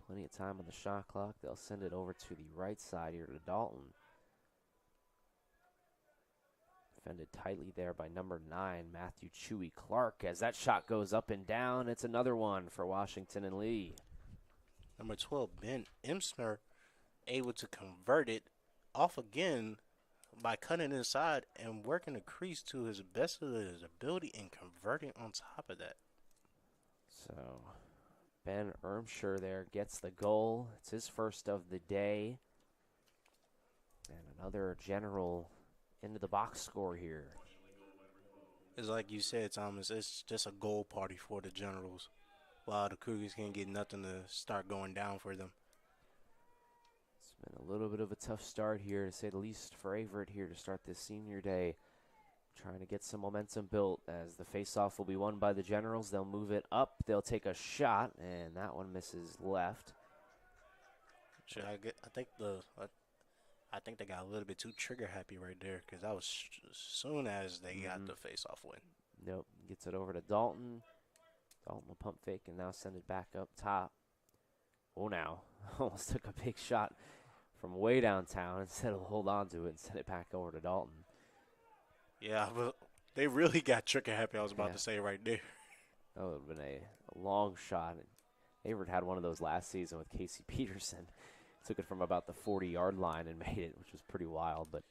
Plenty of time on the shot clock. They'll send it over to the right side here to Dalton. Defended tightly there by number 9, Matthew Chewy Clark. As that shot goes up and down, it's another one for Washington and Lee. Number 12, Ben Imsner, able to convert it off again by cutting inside and working the crease to his best of his ability and converting on top of that. So Ben Ermsher there gets the goal. It's his first of the day. And another General into the box score here. It's like you said, Thomas, it's just a goal party for the Generals. While the Cougars can't get nothing to start going down for them. It's been a little bit of a tough start here, to say the least, for Averett here to start this senior day. Trying to get some momentum built as the faceoff will be won by the Generals. They'll move it up. They'll take a shot, and that one misses left. I think they got a little bit too trigger happy right there because that was as soon as they got the faceoff win. Nope, gets it over to Dalton. Dalton will pump fake and now send it back up top. Oh, now almost took a big shot from way downtown instead of hold on to it and send it back over to Dalton. Yeah, but they really got trigger happy, I was about to say right there. That would have been a long shot. Averett had one of those last season with Casey Peterson. Took it from about the 40-yard line and made it, which was pretty wild, but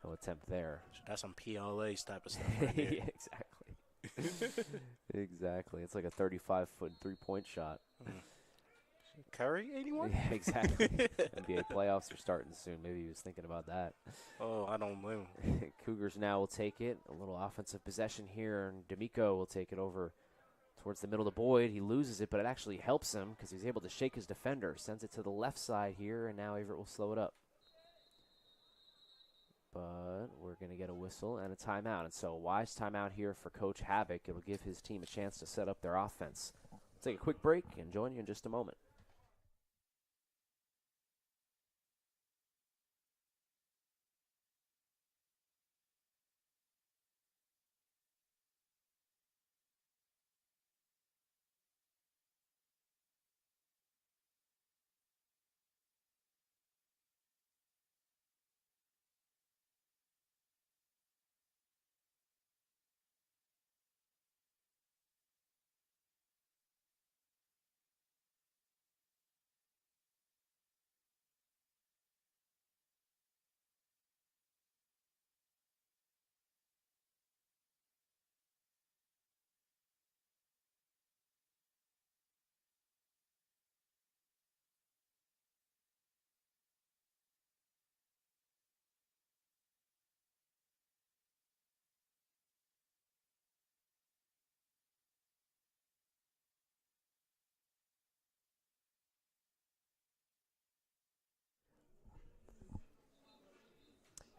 no attempt there. That's some PLA's type of stuff right there. Yeah, exactly. Exactly. It's like a 35-foot three-point shot. Curry, 81? Yeah, exactly. NBA playoffs are starting soon. Maybe he was thinking about that. Oh, I don't blame him. Cougars now will take it. A little offensive possession here, and D'Amico will take it over towards the middle to Boyd. He loses it, but it actually helps him because he's able to shake his defender. Sends it to the left side here, and now Averett will slow it up. But we're going to get a whistle and a timeout. And so a wise timeout here for Coach Havoc. It'll give his team a chance to set up their offense. We'll take a quick break and join you in just a moment.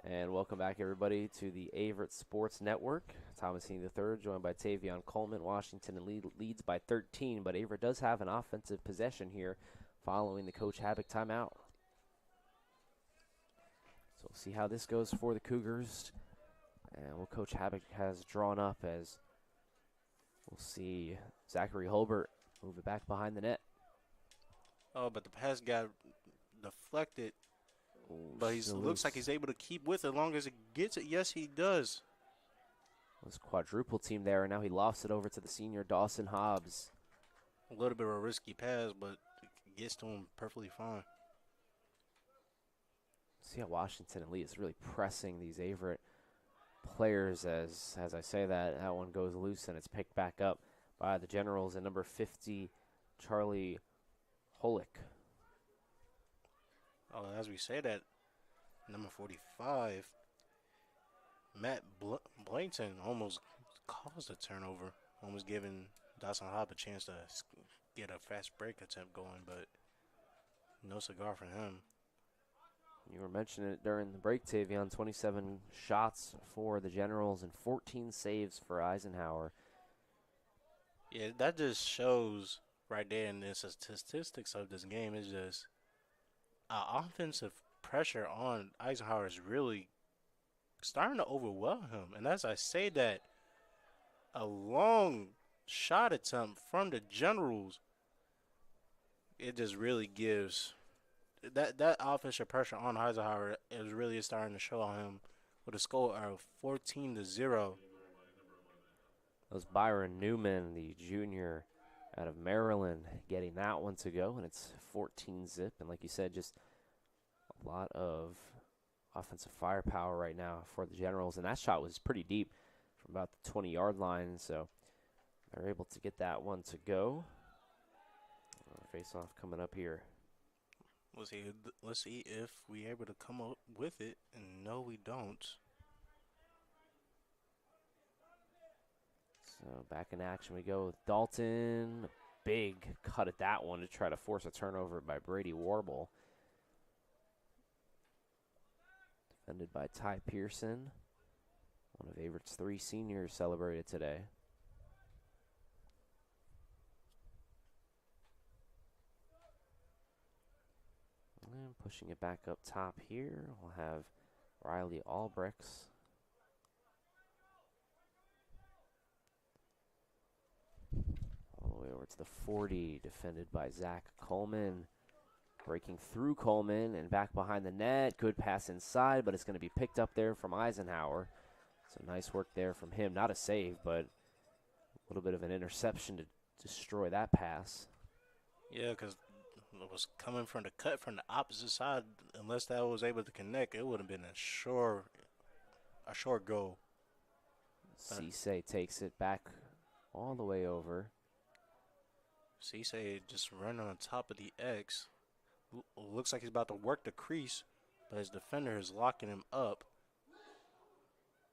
And welcome back, everybody, to the Averett Sports Network. Thomas Heaney III, joined by Tavion Coleman. Washington leads by 13, but Averett does have an offensive possession here following the Coach Havoc timeout. So we'll see how this goes for the Cougars. And what Coach Havoc has drawn up as we'll see Zachary Holbert move it back behind the net. Oh, but the pass got deflected But he looks like he's able to keep with it as long as he gets it. Yes, he does. Was quadruple team there, and now he lofts it over to the senior Dawson Hobbs. A little bit of a risky pass, but it gets to him perfectly fine. See how Washington and Lee is really pressing these Averett players as I say that one goes loose and it's picked back up by the Generals and number 50, Charlie Holick. Oh, as we say that, number 45, Matt Blanton almost caused a turnover, almost giving Dawson Hobb a chance to get a fast break attempt going, but no cigar for him. You were mentioning it during the break, Tavion. 27 shots for the Generals and 14 saves for Eisenhower. Yeah, that just shows right there in the statistics of this game is just offensive pressure on Eisenhower is really starting to overwhelm him. And as I say that, a long shot attempt from the Generals, it just really gives that offensive pressure on Eisenhower is really starting to show on him with a score of 14-0. That was Byron Newman, the junior out of Maryland, getting that one to go, and it's 14-zip. And like you said, just a lot of offensive firepower right now for the Generals. And that shot was pretty deep from about the 20-yard line, so they're able to get that one to go. Face-off coming up here. Let's see if we're able to come up with it. And no, we don't. So back in action we go with Dalton. Big cut at that one to try to force a turnover by Brady Warble. Defended by Ty Pearson. One of Averett's 3 seniors celebrated today. And pushing it back up top here, we'll have Riley Albrechts. All the way over to the 40, defended by Zach Coleman. Breaking through Coleman and back behind the net. Good pass inside, but it's going to be picked up there from Eisenhower. So nice work there from him. Not a save, but a little bit of an interception to destroy that pass. Yeah, because it was coming from the cut from the opposite side. Unless that was able to connect, it would have been a sure goal. Cisse takes it back all the way over. Cisse just running on top of the X. Looks like he's about to work the crease, but his defender is locking him up.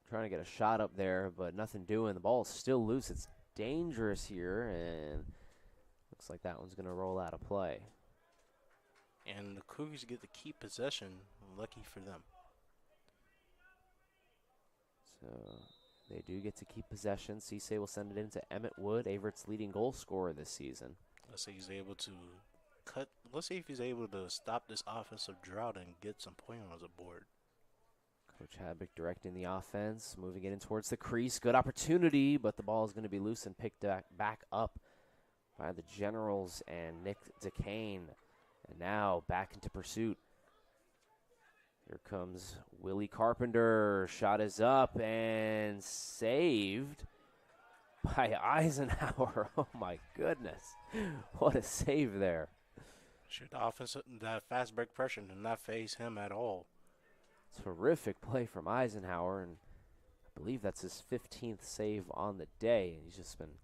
Trying to get a shot up there, but nothing doing. The ball is still loose. It's dangerous here, and looks like that one's going to roll out of play. And the Cougars get to keep possession. Lucky for them. So they do get to keep possession. Cisse will send it into Emmett Wood, Averett's leading goal scorer this season. Let's see if he's able to let's see if he's able to stop this offensive drought and get some points on the board. Coach Hadbick directing the offense, moving it in towards the crease. Good opportunity, but the ball is going to be loose and picked back up by the Generals and Nick DeCane. And now back into pursuit. Here comes Willie Carpenter. Shot is up and saved by Eisenhower. Oh, my goodness. What a save there. Should the offense, that fast break pressure, did not phase him at all. Terrific play from Eisenhower, and I believe that's his 15th save on the day, and he's just been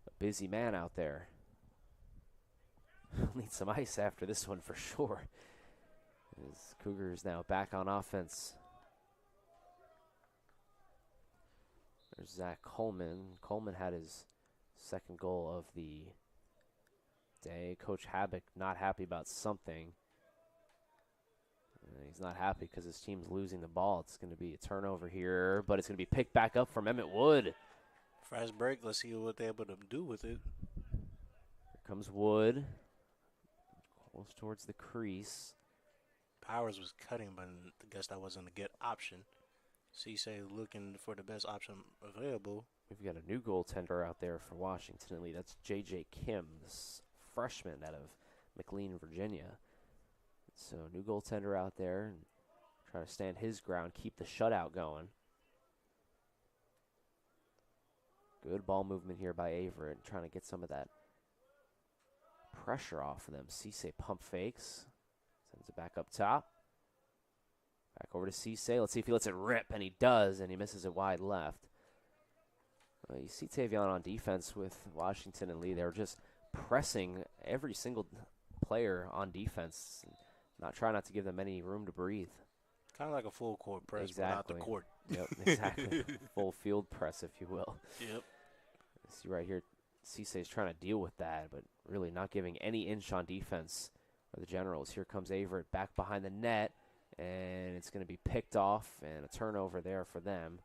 a busy man out there. He'll need some ice after this one for sure. His Cougars now back on offense. There's Zach Coleman. Coleman had his second goal of the day. Coach Hadbick not happy about something. He's not happy because his team's losing the ball. It's going to be a turnover here, but it's going to be picked back up from Emmett Wood. Fast break. Let's see what they're able to do with it. Here comes Wood. Close towards the crease. Powers was cutting, but I guess that wasn't a good option. Cisse looking for the best option available. We've got a new goaltender out there for Washington and Lee. That's J.J. Kim, this freshman out of McLean, Virginia. So new goaltender out there and trying to stand his ground, keep the shutout going. Good ball movement here by Averett, trying to get some of that pressure off of them. Cisse pump fakes, sends it back up top. Back over to Cisse. Let's see if he lets it rip, and he does, and he misses it wide left. You see Tavion on defense with Washington and Lee. They're just pressing every single player on defense, not trying not to give them any room to breathe. Kind of like a full court press Exactly. without the court. Yep, exactly. Full field press, if you will. Yep. See right here, Cisse is trying to deal with that, but really not giving any inch on defense for the Generals. Here comes Averett back behind the net, and it's going to be picked off, and a turnover there for them.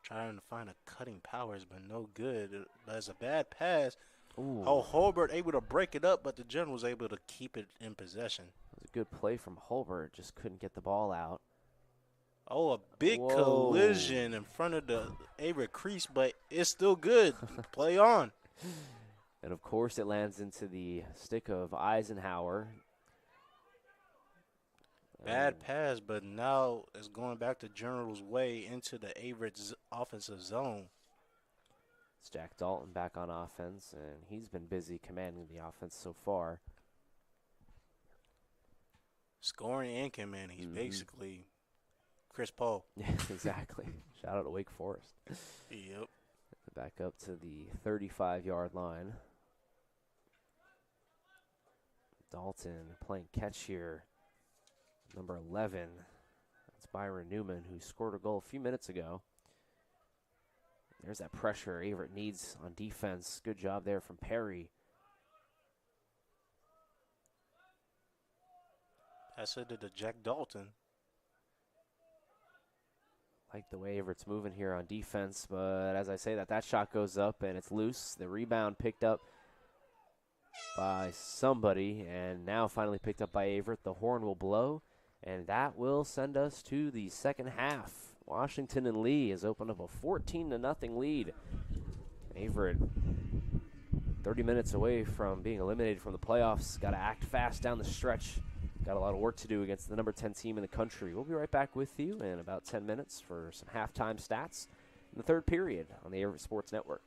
Trying to find a cutting power has been no good. That's a bad pass. Ooh. Oh, Holbert able to break it up, but the General was able to keep it in possession. It was a good play from Holbert, just couldn't get the ball out. Oh, a big Whoa. collision in front of the Averett crease, but it's still good. Play on. And, of course, it lands into the stick of Eisenhower. Bad pass, but now it's going back the General's way into the Averett's offensive zone. It's Jack Dalton back on offense, and he's been busy commanding the offense so far. Scoring and commanding. He's basically Chris Paul. Yeah, exactly. Shout out to Wake Forest. Yep. Back up to the 35-yard line. Dalton playing catch here. Number 11. That's Byron Newman, who scored a goal a few minutes ago. There's that pressure Averett needs on defense. Good job there from Perry. That's it to Jack Dalton. Like the way Averett's moving here on defense, but as I say that shot goes up and it's loose. The rebound picked up by somebody, and now finally picked up by Averett. The horn will blow, and that will send us to the second half. Washington and Lee has opened up a 14-0 lead. Averett, 30 minutes away from being eliminated from the playoffs. Got to act fast down the stretch. Got a lot of work to do against the number 10 team in the country. We'll be right back with you in about 10 minutes for some halftime stats in the third period on the Averett Sports Network.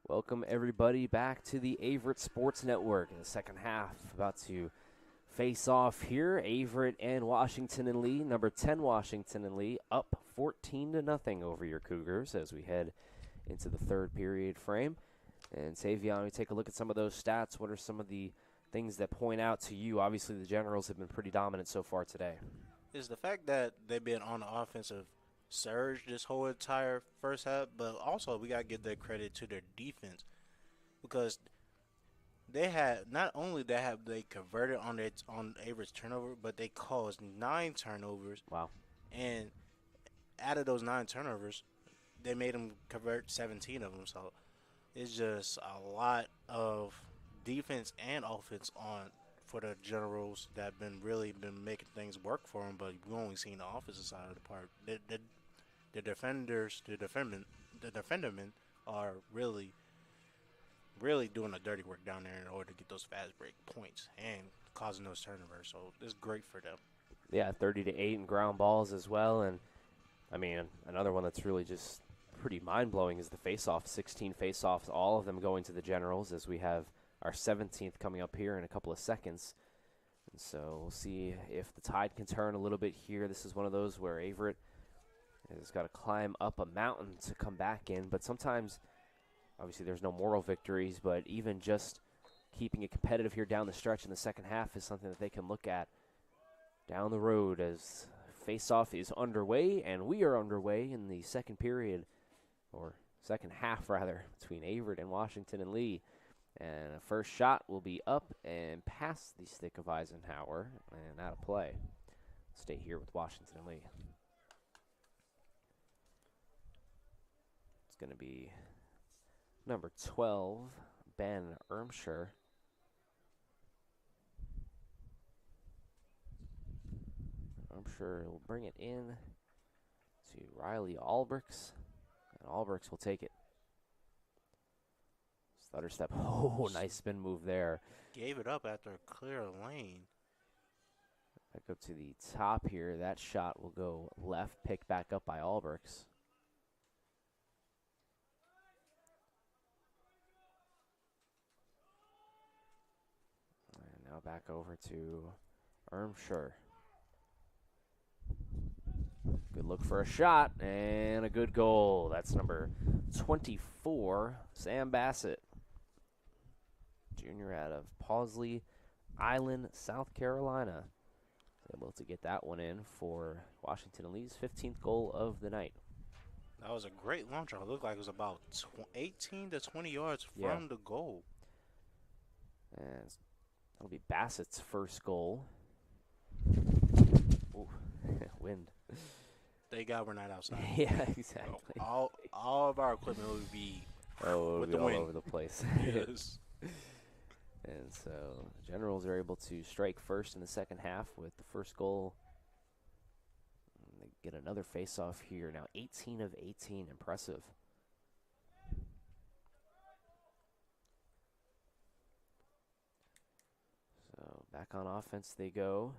Welcome, everybody, back to the Averett Sports Network in the second half. About to face off here. Averett and Washington and Lee. Number 10, Washington and Lee, up 14-0 over your Cougars as we head into the third period frame. And Tavion, we take a look at some of those stats. What are some of the things that point out to you? Obviously, the Generals have been pretty dominant so far today. Is the fact that they've been on the offensive surge this whole entire first half, but also we got to give their credit to their defense because they had not only that have they converted on Averett's turnover, but they caused 9 turnovers. Wow. And out of those 9 turnovers, they made them convert 17 of them. So it's just a lot of defense and offense for the Generals that have been making things work for them, but we've only seen the offensive side of the part. The defendermen are really doing the dirty work down there in order to get those fast break points and causing those turnovers. So it's great for them. Yeah, 30-8 in ground balls as well. And, I mean, another one that's really just pretty mind-blowing is the face-off. 16 face-offs, all of them going to the Generals as we have our 17th coming up here in a couple of seconds. And so we'll see if the tide can turn a little bit here. This is one of those where Averett has got to climb up a mountain to come back in. But sometimes, obviously, there's no moral victories, but even just keeping it competitive here down the stretch in the second half is something that they can look at down the road as face-off is underway, and we are underway in the second period, or second half, rather, between Averett and Washington and Lee. And a first shot will be up and past the stick of Eisenhower and out of play. Stay here with Washington and Lee. It's going to be number 12, Ben Ermshire. Ermshire will bring it in to Riley Albricks, and Albricks will take it. Stutter step. Oh, nice spin move there. Gave it up after a clear lane. Back up to the top here. That shot will go left, picked back up by Albricks. And now back over to Ermshire. Good look for a shot and a good goal. That's number 24, Sam Bassett. Junior out of Pawsley Island, South Carolina. Able to get that one in for Washington and Lee's 15th goal of the night. That was a great launcher. It looked like it was about 18 to 20 yards from the goal. And that'll be Bassett's first goal. Ooh, wind. They got we're not outside. Yeah, exactly. All of our equipment would be with the all wind over the place. Yes. And so the Generals are able to strike first in the second half with the first goal. And they get another face-off here. Now 18 of 18. Impressive. So back on offense they go.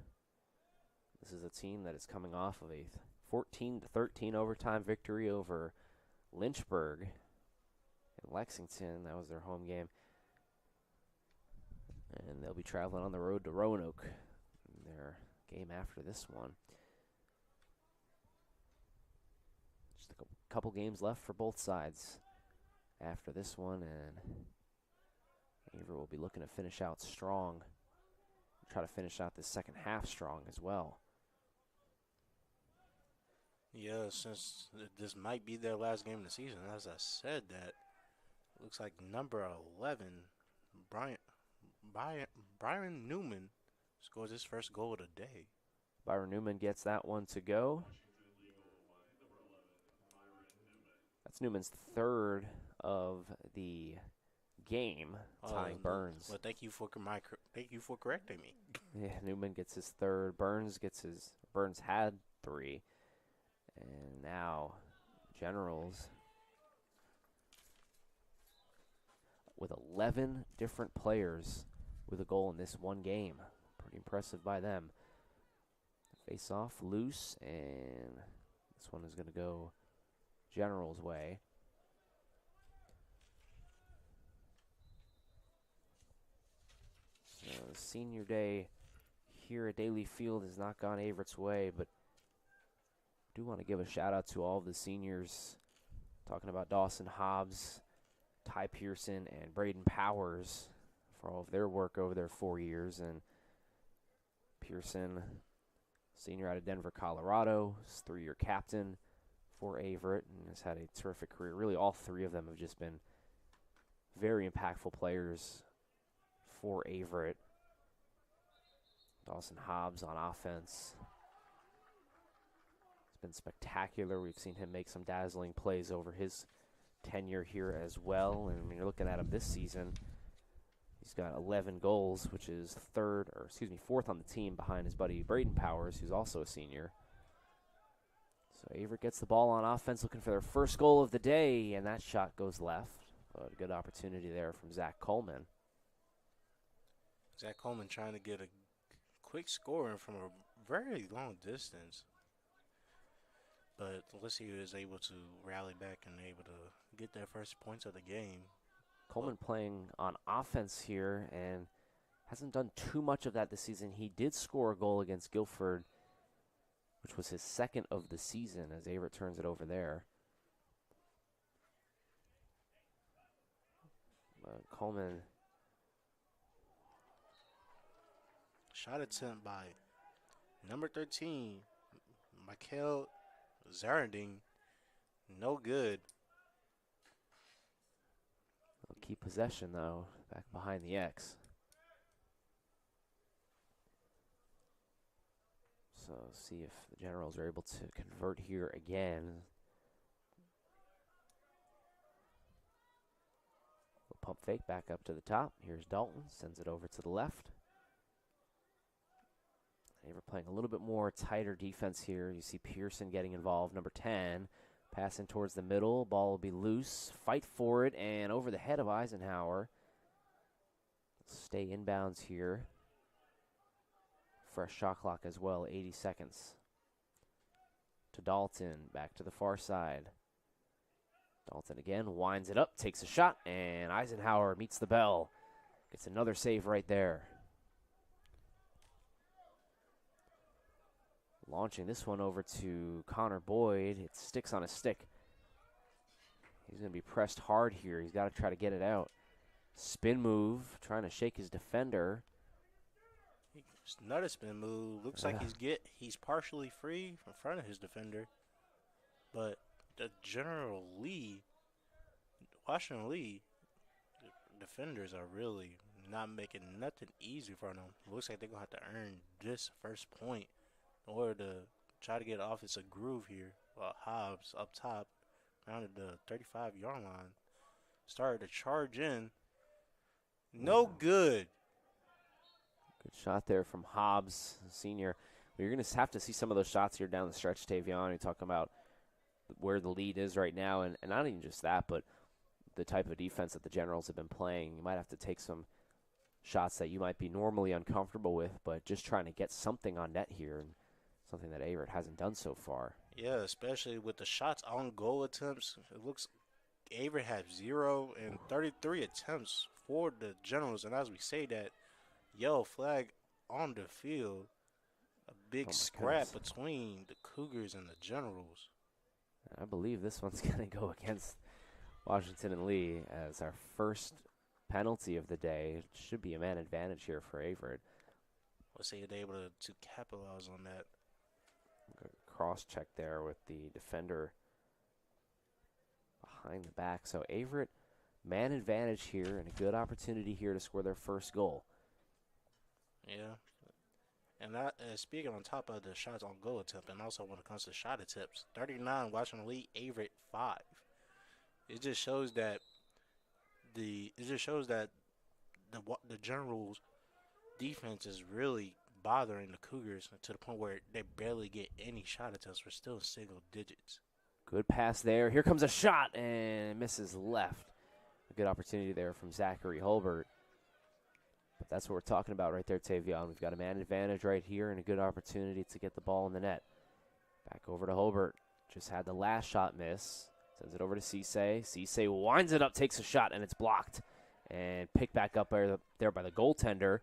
This is a team that is coming off of a 14-13 overtime victory over Lynchburg in Lexington. That was their home game. And they'll be traveling on the road to Roanoke in their game after this one. Just a couple games left for both sides after this one, and Averett will be looking to finish out strong. Try to finish out this second half strong as well. Yeah, since this might be their last game of the season, as I said, that looks like number 11, Byron Newman scores his first goal of the day. Byron Newman gets that one to go. That's Newman's third of the game, tying Burns. Well, thank you for correcting me. Yeah, Newman gets his third. Burns had 3. And now Generals with 11 different players with a goal in this one game. Pretty impressive by them. Face off loose, and this one is going to go Generals' way. Senior day here at Daly Field has not gone Averett's way, but I do want to give a shout out to all of the seniors. Talking about Dawson Hobbs, Ty Pearson, and Braden Powers for all of their work over their 4 years. And Pearson, senior out of Denver, Colorado, is 3-year captain for Averett and has had a terrific career. Really, all three of them have just been very impactful players for Averett. Dawson Hobbs on offense. It's been spectacular. We've seen him make some dazzling plays over his tenure here as well. And when you're looking at him this season, he's got 11 goals, which is fourth on the team behind his buddy Braden Powers, who's also a senior. So Averett gets the ball on offense, looking for their first goal of the day, and that shot goes left. But a good opportunity there from Zach Coleman. Zach Coleman trying to get a quick scoring from a very long distance. But let's see who is able to rally back and able to get their first points of the game. Coleman playing on offense here and hasn't done too much of that this season. He did score a goal against Guilford, which was his second of the season, as Averett turns it over there. Coleman. Shot attempt by number 13, Michael Zaranding. No good. They'll keep possession, though, back behind the X. So see if the Generals are able to convert here again. Pump fake back up to the top. Here's Dalton, sends it over to the left. Averett playing a little bit more tighter defense here. You see Pearson getting involved, number 10. Passing towards the middle. Ball will be loose. Fight for it, and over the head of Eisenhower. Stay inbounds here. Fresh shot clock as well, 80 seconds. To Dalton, back to the far side. Dalton again, winds it up, takes a shot, and Eisenhower meets the bell. Gets another save right there. Launching this one over to Connor Boyd. It sticks on a stick. He's going to be pressed hard here. He's got to try to get it out. Spin move, trying to shake his defender. It's not a spin move. Looks like he's partially free in front of his defender. But the Washington Lee defenders are really not making nothing easy for them. Looks like they're going to have to earn this first point in order to try to get off its a groove here. Well, Hobbs up top, rounded the 35-yard line, started to charge in. No good. Good shot there from Hobbs, senior. Well, you're going to have to see some of those shots here down the stretch, Tavion. You're talking about where the lead is right now, and not even just that, but the type of defense that the Generals have been playing. You might have to take some shots that you might be normally uncomfortable with, but just trying to get something on net here, and something that Averett hasn't done so far. Yeah, especially with the shots on goal attempts. It looks Averett had 0 and 33 attempts for the Generals, and as we say that, yellow flag on the field, a big scrap between the Cougars and the Generals. I believe this one's going to go against Washington and Lee as our first penalty of the day. It should be a man advantage here for Averett. Let's see if they're able to capitalize on that. Cross check there with the defender behind the back. So Averett, man advantage here and a good opportunity here to score their first goal. Yeah. And that, speaking on top of the shots on goal attempt, and also when it comes to shot attempts, 39 Washington Lee, Averett 5. It just shows that the Generals' defense is really bothering the Cougars to the point where they barely get any shot attempts. We're still in single digits. Good pass there. Here comes a shot and misses left. A good opportunity there from Zachary Holbert. But that's what we're talking about right there, Tavion. We've got a man advantage right here and a good opportunity to get the ball in the net. Back over to Holbert. Just had the last shot miss. Sends it over to Cisse. Cisse winds it up, takes a shot, and it's blocked. And picked back up there by the goaltender.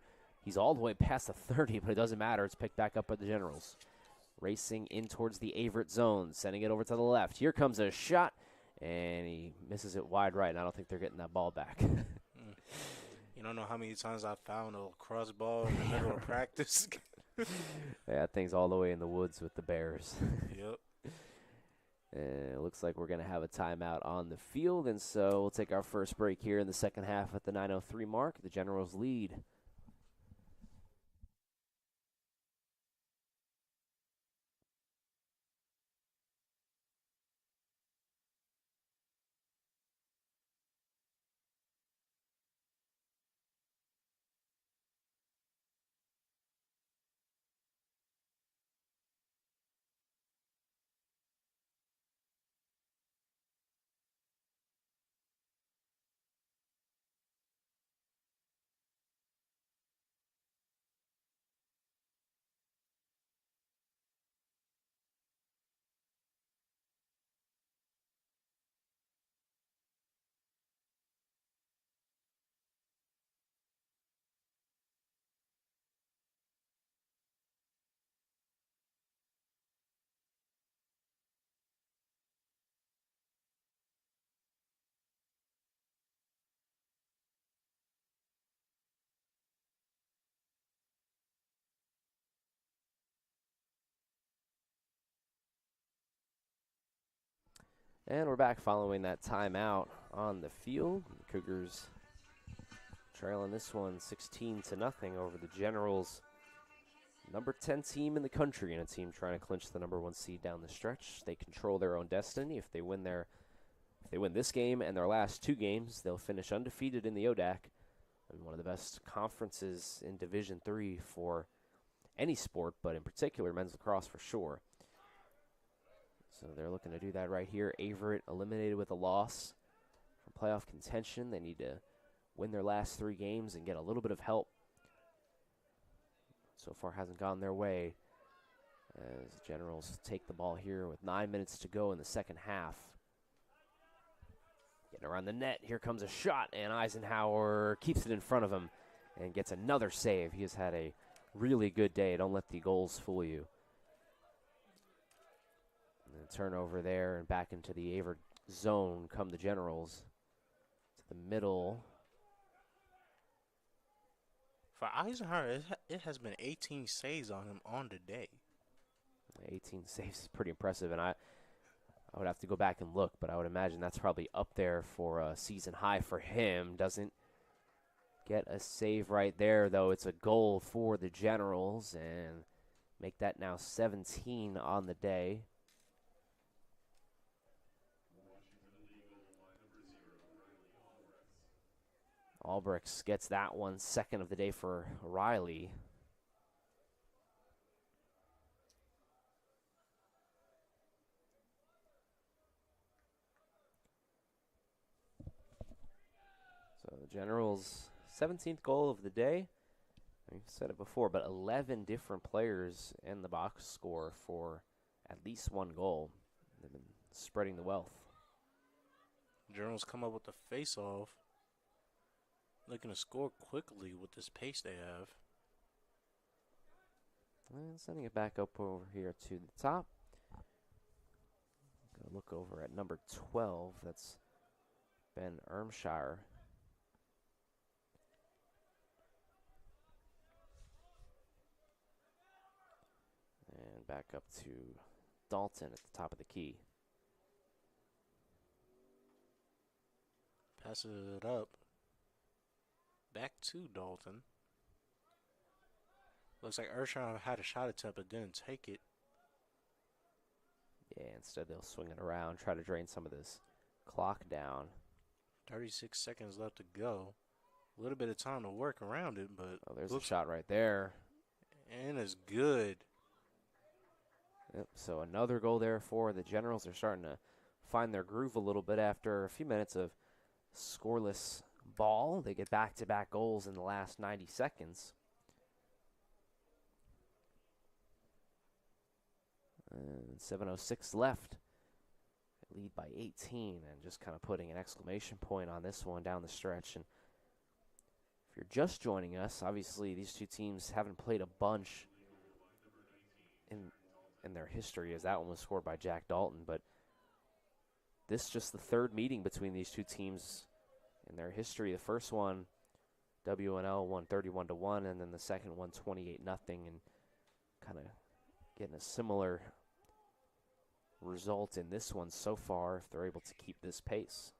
He's all the way past the 30, but it doesn't matter. It's picked back up by the Generals. Racing in towards the Averett zone, sending it over to the left. Here comes a shot, and he misses it wide right, and I don't think they're getting that ball back. You don't know how many times I found a lacrosse ball in the middle of practice. Yeah, that thing's all the way in the woods with the Bears. Yep. And it looks like we're going to have a timeout on the field, and so we'll take our first break here in the second half at the 9:03 mark. The Generals lead. And we're back following that timeout on the field. The Cougars trailing this one 16-0 over the Generals. Number 10 team in the country, and a team trying to clinch the number 1 seed down the stretch. They control their own destiny. If they win this game and their last 2 games, they'll finish undefeated in the ODAC, and one of the best conferences in Division III for any sport, but in particular men's lacrosse for sure. So they're looking to do that right here. Averett eliminated with a loss from playoff contention. They need to win their last 3 games and get a little bit of help. So far hasn't gone their way as the Generals take the ball here with 9 minutes to go in the second half. Getting around the net. Here comes a shot, and Eisenhower keeps it in front of him and gets another save. He has had a really good day. Don't let the goals fool you. Turnover there, and back into the Averett zone come the Generals. To the middle. For Eisenhower, it has been 18 saves on him on the day. 18 saves is pretty impressive, and I would have to go back and look, but I would imagine that's probably up there for a season high for him. Doesn't get a save right there, though. It's a goal for the Generals, and make that now 17 on the day. Albrechts gets that one, second of the day for Riley. So the Generals' 17th goal of the day. We've said it before, but 11 different players in the box score for at least 1 goal. They've been spreading the wealth. Generals come up with the face-off. Looking to score quickly with this pace they have. And sending it back up over here to the top. Gonna look over at number 12. That's Ben Ermshire. And back up to Dalton at the top of the key. Passes it up. Back to Dalton. Looks like Ershon had a shot attempt but didn't take it. Yeah, instead they'll swing it around, try to drain some of this clock down. 36 seconds left to go. A little bit of time to work around it, but... Oh, there's a shot right there. And it's good. Yep, so another goal there for the Generals. They're starting to find their groove a little bit after a few minutes of scoreless ball. They get back-to-back goals in the last 90 seconds. And 7:06 left. They lead by 18, and just kind of putting an exclamation point on this one down the stretch. And you're just joining us, obviously these two teams haven't played a bunch in their history, as that one was scored by Jack Dalton, but this is just the third meeting between these two teams in their history. The first one, WNL won 31-1, and then the second one 28-0, and kind of getting a similar result in this one so far if they're able to keep this pace.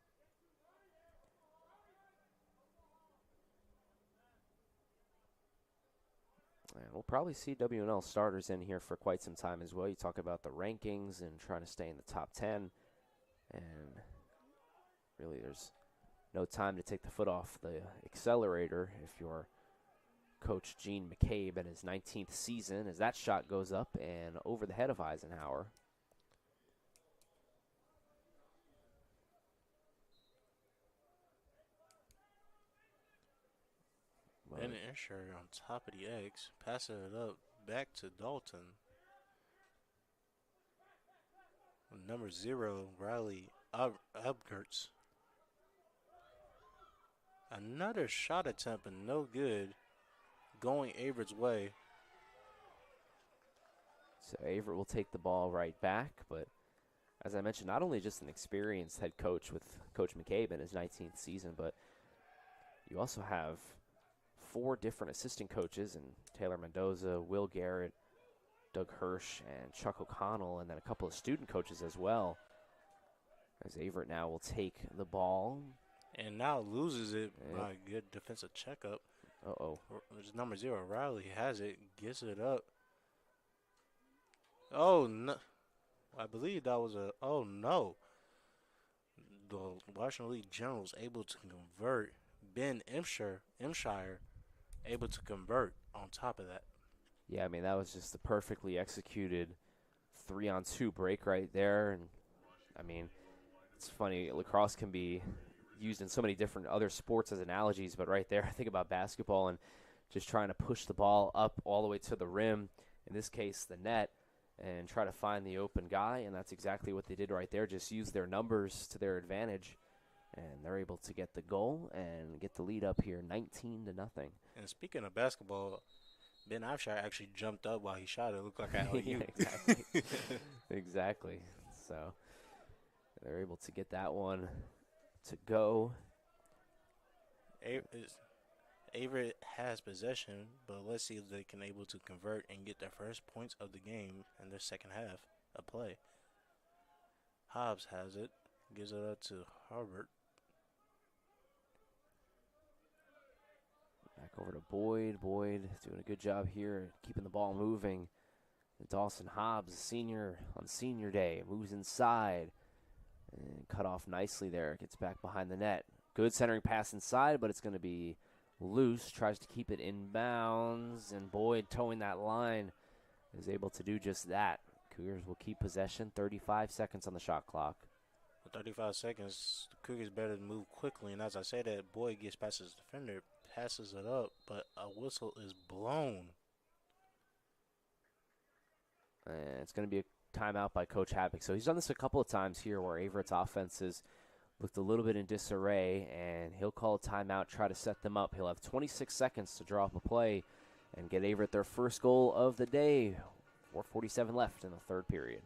And we'll probably see WNL starters in here for quite some time as well. You talk about the rankings and trying to stay in the top 10, and really there's no time to take the foot off the accelerator if you're Coach Gene McCabe in his 19th season, as that shot goes up and over the head of Eisenhower. And Escher on top of the X, passing it up back to Dalton. Number 0, Riley Upgerts. Another shot attempt, but no good, going Averett's way. So Averett will take the ball right back, but as I mentioned, not only just an experienced head coach with Coach McCabe in his 19th season, but you also have 4 different assistant coaches in Taylor Mendoza, Will Garrett, Doug Hirsch, and Chuck O'Connell, and then a couple of student coaches as well. As Averett now will take the ball. And now loses it by a good defensive checkup. Uh-oh. Number 0, Riley has it, gets it up. Oh, no. I believe that was a, oh, no. The Washington League Generals able to convert. Ben Imshire able to convert on top of that. Yeah, I mean, that was just the perfectly executed 3-on-2 break right there. And, I mean, it's funny, lacrosse can be used in so many different other sports as analogies, but right there, I think about basketball and just trying to push the ball up all the way to the rim, in this case the net, and try to find the open guy, and that's exactly what they did right there. Just use their numbers to their advantage, and they're able to get the goal and get the lead up here 19-0. And speaking of basketball, Ben Iveshire actually jumped up while he shot it. It looked like an alley Yeah, exactly. Exactly. So they're able to get that one to go. Averett has possession, but let's see if they can able to convert and get their first points of the game in their second half of play. Hobbs has it, gives it up to Harbert. Back over to Boyd. Boyd doing a good job here, keeping the ball moving. And Dawson Hobbs, senior on senior day, moves inside and cut off nicely there. Gets back behind the net. Good centering pass inside, but it's going to be loose. Tries to keep it in bounds, and Boyd, towing that line, is able to do just that. Cougars will keep possession. 35 seconds on the shot clock. For 35 seconds, the Cougars better move quickly, and as I say that, Boyd gets past his defender, passes it up, but a whistle is blown. And it's going to be a timeout by Coach Havoc. So he's done this a couple of times here where Averett's offenses looked a little bit in disarray, and he'll call a timeout, try to set them up. He'll have 26 seconds to draw up a play and get Averett their first goal of the day. 4:47 left in the third period.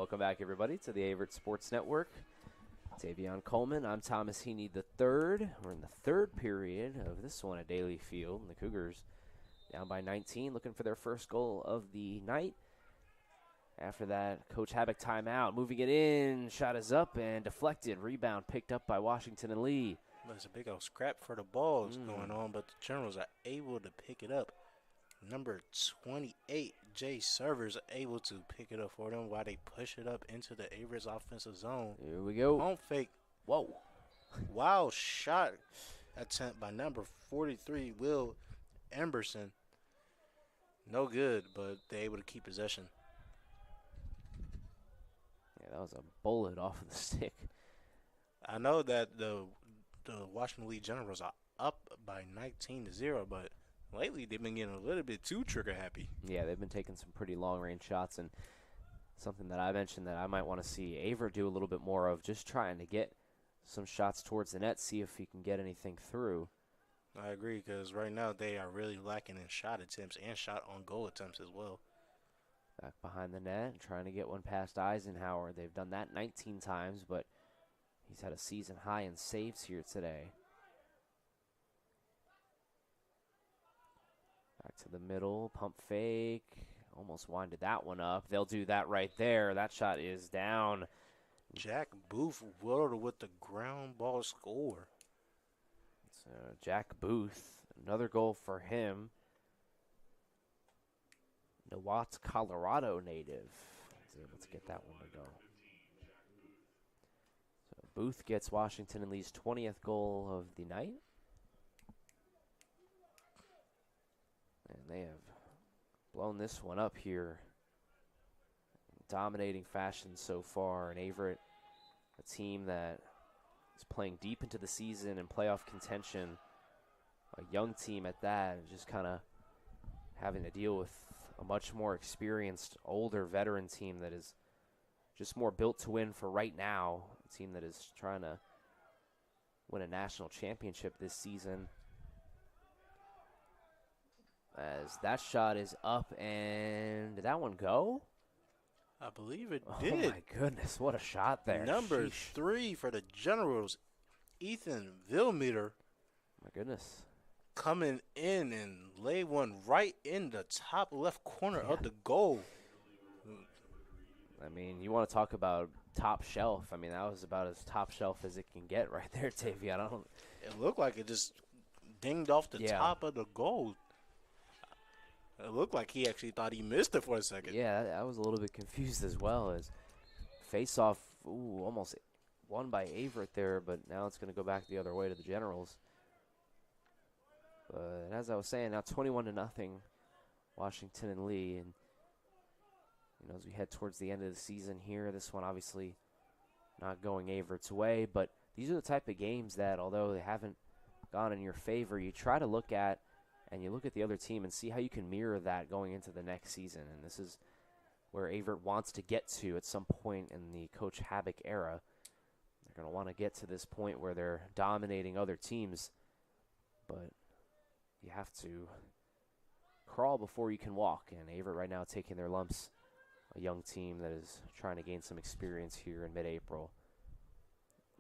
Welcome back, everybody, to the Averett Sports Network. Tavion Coleman, I'm Thomas Heaney III. We're in the third period of this one at Daly Field. And the Cougars down by 19, looking for their first goal of the night. After that, Coach Habak timeout, moving it in. Shot is up and deflected. Rebound picked up by Washington and Lee. There's a big old scrap for the balls going on, but the Generals are able to pick it up. Number 28, Jay Servers, able to pick it up for them while they push it up into the Averett's offensive zone. Here we go. Home fake. Whoa. Wild shot attempt by number 43, Will Emberson. No good, but they're able to keep possession. Yeah, that was a bullet off of the stick. I know that the Washington Lee Generals are up by 19-0, but lately they've been getting a little bit too trigger happy. Yeah, they've been taking some pretty long-range shots, and something that I mentioned that I might want to see Averett do a little bit more of, just trying to get some shots towards the net, see if he can get anything through. I agree, because right now they are really lacking in shot attempts and shot on goal attempts as well. Back behind the net, trying to get one past Eisenhower. They've done that 19 times, but he's had a season high in saves here today. Back to the middle, pump fake. Almost winded that one up. They'll do that right there. That shot is down. Jack Booth with the ground ball score. So Jack Booth, another goal for him. The Watts, Colorado native. He's able to get that one to go. So Booth gets Washington and Lee's 20th goal of the night. And they have blown this one up here in dominating fashion so far. And Averett, a team that is playing deep into the season and playoff contention, a young team at that, and just kind of having to deal with a much more experienced, older veteran team that is just more built to win for right now. A team that is trying to win a national championship this season. As that shot is up, and did that one go? I believe it did. Oh, my goodness. What a shot there. Number Sheesh. 3 for the Generals, Ethan Vilmeter. My goodness. Coming in and lay one right in the top left corner of the goal. I mean, you want to talk about top shelf. I mean, that was about as top shelf as it can get right there, Tavion. It looked like it just dinged off the top of the goal. It looked like he actually thought he missed it for a second. Yeah, I was a little bit confused as well. As face-off, almost won by Averett there, but now it's going to go back the other way to the Generals. But as I was saying, now 21-0, Washington and Lee. And as we head towards the end of the season here, this one obviously not going Averett's way. But these are the type of games that, although they haven't gone in your favor, you try to look at, and you look at the other team and see how you can mirror that going into the next season. And this is where Averett wants to get to at some point in the Coach Habak era. They're going to want to get to this point where they're dominating other teams. But you have to crawl before you can walk. And Averett right now taking their lumps. A young team that is trying to gain some experience here in mid-April.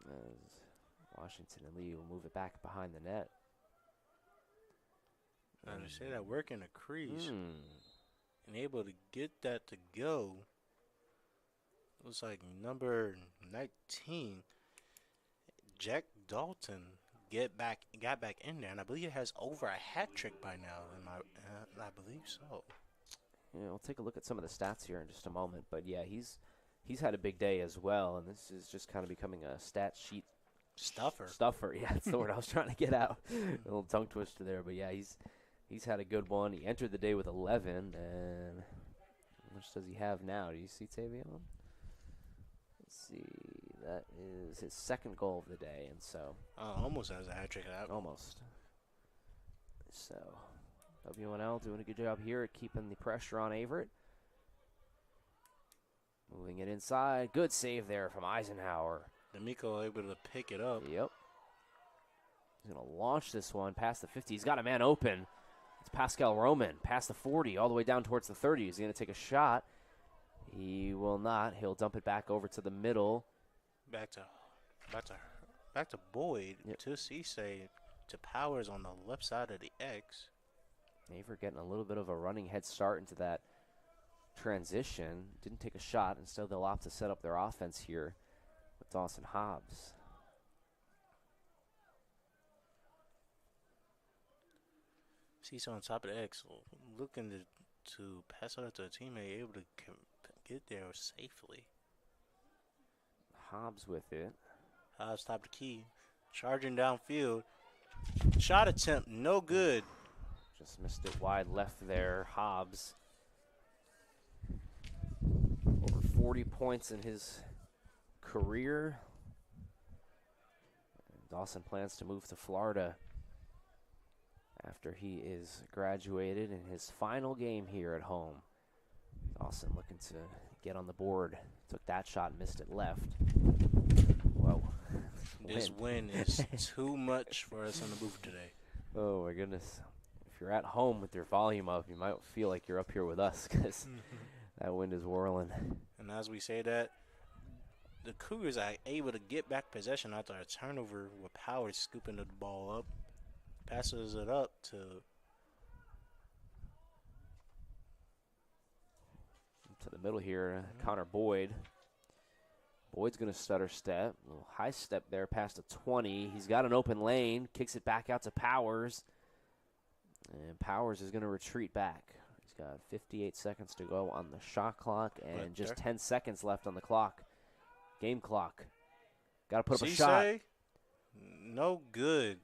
As Washington and Lee will move it back behind the net. Now to say that work in the crease and able to get that to go. It was like number 19, Jack Dalton, got back in there, and I believe it has over a hat trick by now. I believe so. Yeah, we'll take a look at some of the stats here in just a moment. But yeah, he's had a big day as well, and this is just kind of becoming a stat sheet stuffer. Yeah, that's the word I was trying to get out. A little tongue twister there, but yeah, he's had a good one. He entered the day with 11, and how much does he have now? Do you see Tavion? Let's see. That is his second goal of the day, and so almost has a hat trick out. Almost. So WNL doing a good job here at keeping the pressure on Averett. Moving it inside. Good save there from Eisenhower. D'Amico able to pick it up. Yep. He's going to launch this one past the 50. He's got a man open. It's Pascal Roman past the 40 all the way down towards the 30. He's going to take a shot. He will not. He'll dump it back over to the middle. Back to Boyd. Yep. To Cisse. To Powers on the left side of the X. Averett getting a little bit of a running head start into that transition. Didn't take a shot. Instead, they'll opt to set up their offense here with Dawson Hobbs. Cisse on top of the X. Looking to pass it out to a teammate. Able to get there safely. Hobbs with it. Hobbs top the key. Charging downfield. Shot attempt. No good. Just missed it wide left there. Hobbs. Over 40 points in his career. And Dawson plans to move to Florida after he is graduated in his final game here at home. Dawson looking to get on the board. Took that shot and missed it left. Whoa. This win is too much for us in the booth today. Oh, my goodness. If you're at home with your volume up, you might feel like you're up here with us because that wind is whirling. And as we say that, the Cougars are able to get back possession after a turnover with Powers scooping the ball up. Passes it up to the middle here, Connor Boyd. Boyd's going to stutter step. A little high step there past the 20. He's got an open lane. Kicks it back out to Powers. And Powers is going to retreat back. He's got 58 seconds to go on the shot clock and just 10 seconds left on the clock. Game clock. Got to put up a shot. No good.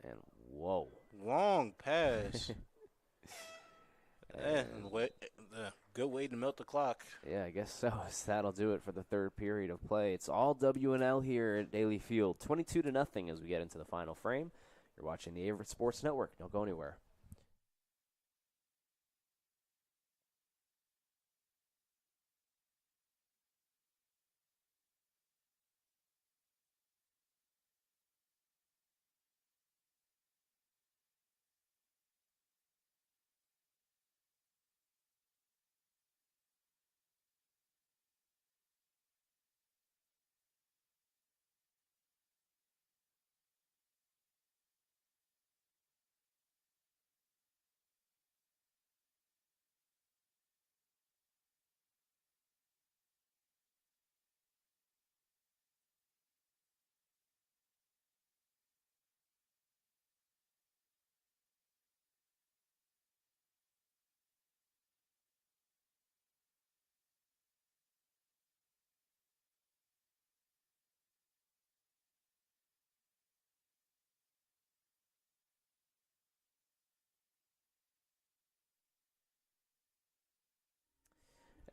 And whoa. Long pass. Good way to melt the clock. Yeah, I guess so. So that'll do it for the third period of play. It's all WNL here at Daly Field. 22-0 as we get into the final frame. You're watching the Averett Sports Network. Don't go anywhere.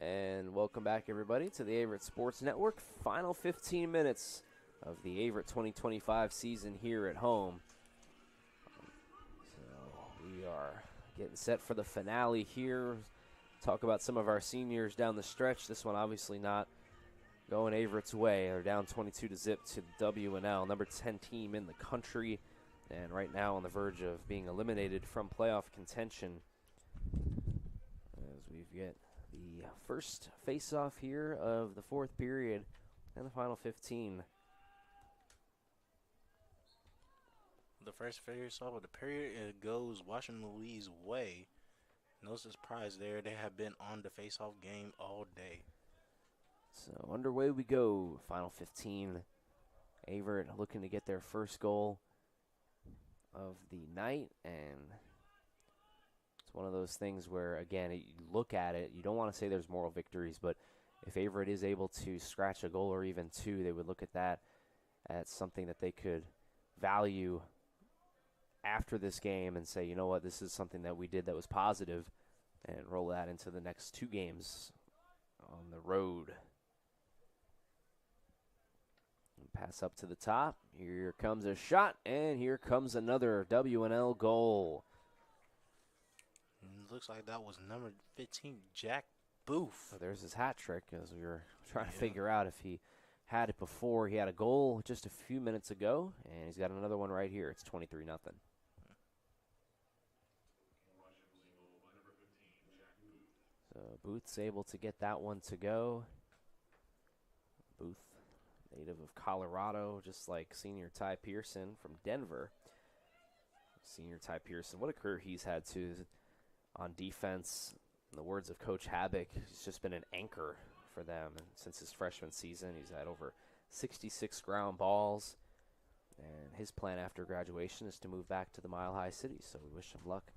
And welcome back, everybody, to the Averett Sports Network. Final 15 minutes of the Averett 2025 season here at home. So we are getting set for the finale here. Talk about some of our seniors down the stretch. This one obviously not going Averett's way. They're down 22-0 to WNL, number 10 team in the country, and right now on the verge of being eliminated from playoff contention. As we get the first face-off here of the fourth period and the final 15. The first face-off of the period, it goes Washington Lee's way. No surprise there. They have been on the face-off game all day. So underway we go. Final 15. Averett looking to get their first goal of the night, and it's one of those things where, again, you look at it, you don't want to say there's moral victories, but if Averett is able to scratch a goal or even two, they would look at that as something that they could value after this game and say, you know what, this is something that we did that was positive, and roll that into the next two games on the road. Pass up to the top. Here comes a shot, and here comes another WNL goal. Looks like that was number 15, Jack Booth. So there's his hat trick, as we were trying to figure out if he had it before. He had a goal just a few minutes ago, and he's got another one right here. It's 23-0. So Booth's able to get that one to go. Booth, native of Colorado, just like senior Ty Pearson from Denver. Senior Ty Pearson, what a career he's had, too, on defense. In the words of Coach Habik, he's just been an anchor for them. And since his freshman season, he's had over 66 ground balls. And his plan after graduation is to move back to the Mile High City, so we wish him luck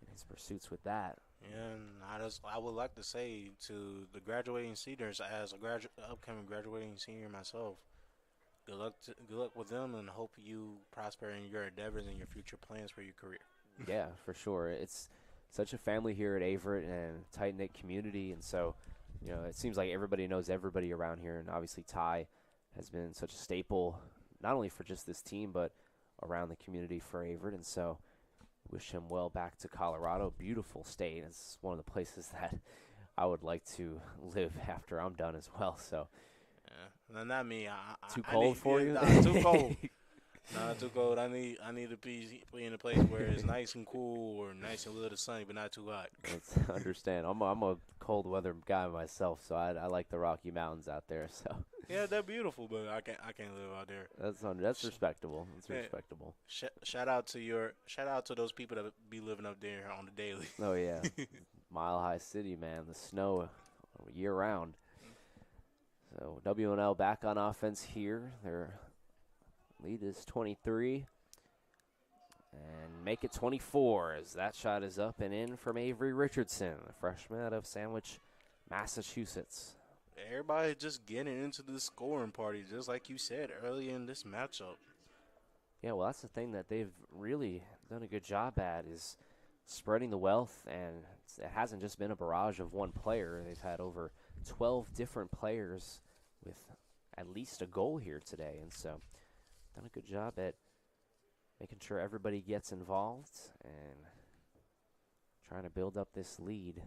in his pursuits with that. And I would like to say to the graduating seniors, as a upcoming graduating senior myself, good luck with them, and hope you prosper in your endeavors and your future plans for your career. Yeah, for sure. It's such a family here at Averett and tight-knit community, and so, you know, it seems like everybody knows everybody around here, and obviously Ty has been such a staple, not only for just this team, but around the community for Averett, and so wish him well back to Colorado. Beautiful state. It's one of the places that I would like to live after I'm done as well. So, yeah. Not me. Too cold for you? Nah, too cold. Nah, too cold. I need to be in a place where it's nice and cool, or nice and a little sunny, but not too hot. Let's understand. I'm a cold weather guy myself, so I like the Rocky Mountains out there. So yeah, they're beautiful, but I can't live out there. That's respectable. That's respectable. Shout out to those people that be living up there on the daily. Oh yeah, Mile High City, man. The snow year round. So WNL back on offense here. Their lead is 23. And make it 24 as that shot is up and in from Avery Richardson, a freshman out of Sandwich, Massachusetts. Everybody just getting into the scoring party, just like you said early in this matchup. Yeah, well, that's the thing that they've really done a good job at, is spreading the wealth, and it hasn't just been a barrage of one player. They've had over 12 different players with at least a goal here today, and so done a good job at making sure everybody gets involved and trying to build up this lead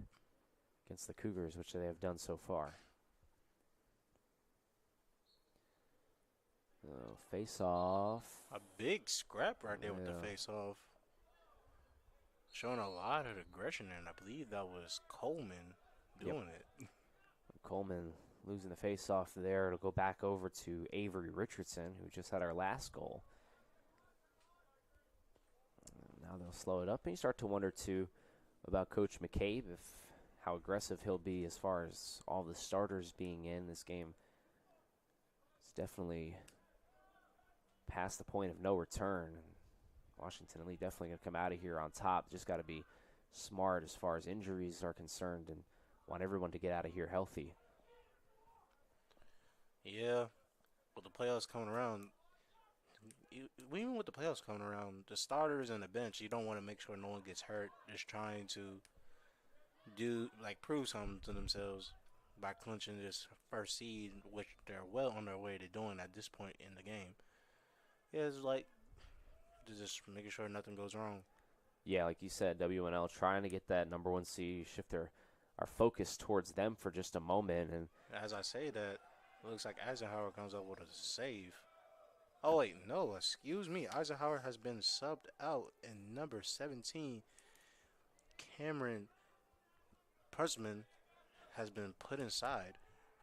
against the Cougars, which they have done so far. So face-off. A big scrap right there with the face-off. Showing a lot of aggression there, and I believe that was Coleman doing it. Coleman losing the face-off there. It'll go back over to Avery Richardson, who just had our last goal. Now they'll slow it up, and you start to wonder, too, about Coach McCabe, how aggressive he'll be as far as all the starters being in this game. It's definitely past the point of no return. Washington and Lee definitely going to come out of here on top. Just got to be smart as far as injuries are concerned and want everyone to get out of here healthy. Yeah, with the playoffs coming around, even with the playoffs coming around, the starters and the bench, you don't want to make sure no one gets hurt. Just trying to prove something to themselves by clinching this first seed, which they're well on their way to doing at this point in the game. Yeah, it's like just making sure nothing goes wrong. Yeah, like you said, WNL trying to get that number one seed, shift our focus towards them for just a moment. And as I say that, it looks like Eisenhower comes up with a save. Oh, wait, no, excuse me. Eisenhower has been subbed out, and number 17, Cameron Persman, has been put inside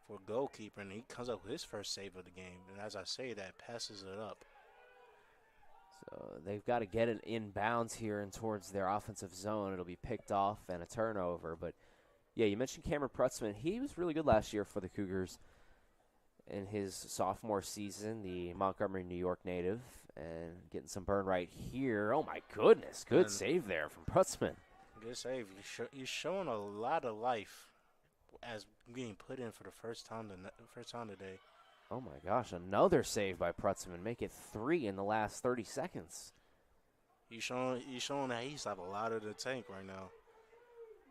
for goalkeeper, and he comes up with his first save of the game. And as I say that, passes it up. so they've got to get it inbounds here and towards their offensive zone. It'll be picked off and a turnover. But, yeah, you mentioned Cameron Prutzman. He was really good last year for the Cougars in his sophomore season, the Montgomery, New York native, and getting some burn right here. Oh, my goodness. Good save there from Prutzman. Good save. You're showing a lot of life as being put in for the first time today. Oh, my gosh. Another save by Prutzman. Make it 3 in the last 30 seconds. He's showing that he's have a lot of the tank right now.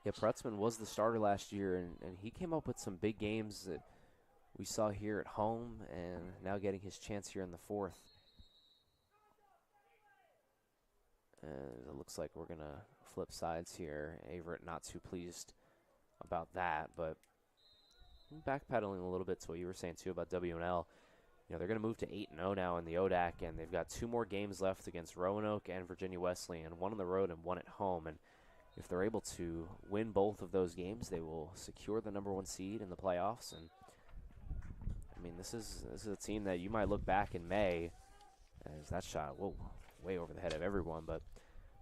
Yeah, Prutzman was the starter last year, and he came up with some big games that we saw here at home, and now getting his chance here in the fourth. And it looks like we're going to flip sides here. Averett not too pleased about that, but backpedaling a little bit to what you were saying, too, about WNL. You know, they're going to move to 8-0 now in the ODAC, and they've got 2 more games left against Roanoke and Virginia Wesleyan, 1 on the road and 1 at home. And if they're able to win both of those games, they will secure the #1 seed in the playoffs. And I mean, this is a team that you might look back in May as that shot, whoa, way over the head of everyone. But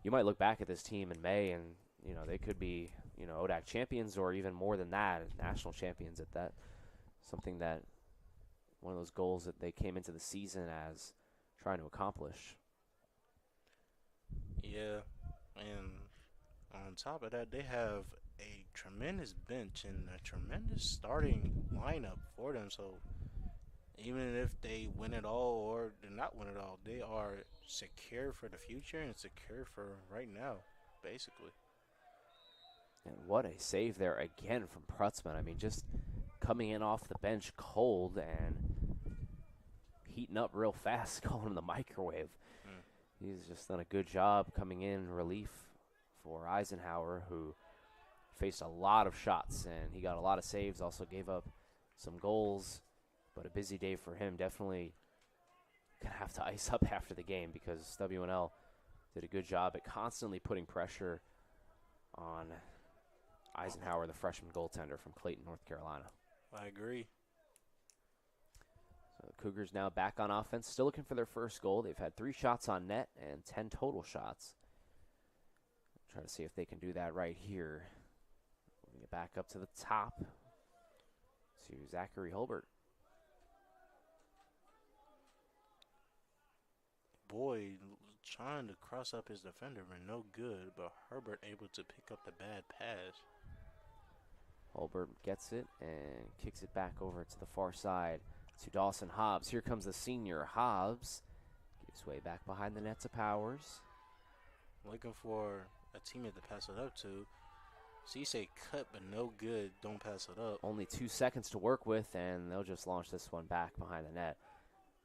you might look back at this team in May and, you know, they could be, you know, ODAC champions or even more than that, national champions at that. Something that, one of those goals that they came into the season as trying to accomplish. Yeah, and on top of that, they have a tremendous bench and a tremendous starting lineup for them. So even if they win it all or do not win it all, they are secure for the future and secure for right now, basically. And what a save there again from Prutzman. I mean, just coming in off the bench cold and heating up real fast, calling him the microwave. He's just done a good job coming in relief for Eisenhower, who faced a lot of shots, and he got a lot of saves, also gave up some goals, but a busy day for him. Definitely going to have to ice up after the game because WNL did a good job at constantly putting pressure on Eisenhower, the freshman goaltender from Clayton, North Carolina. I agree. So the Cougars now back on offense, still looking for their first goal. They've had 3 shots on net and 10 total shots. Try to see if they can do that right here. Moving it back up to the top to Zachary Hulbert. Boyd trying to cross up his defender, but no good. But Herbert able to pick up the bad pass. Hulbert gets it and kicks it back over to the far side to Dawson Hobbs. Here comes the senior. Hobbs gives way back behind the net to Powers. Looking for a teammate to pass it up to. So you say cut, but no good. Don't pass it up. Only 2 seconds to work with, and they'll just launch this one back behind the net.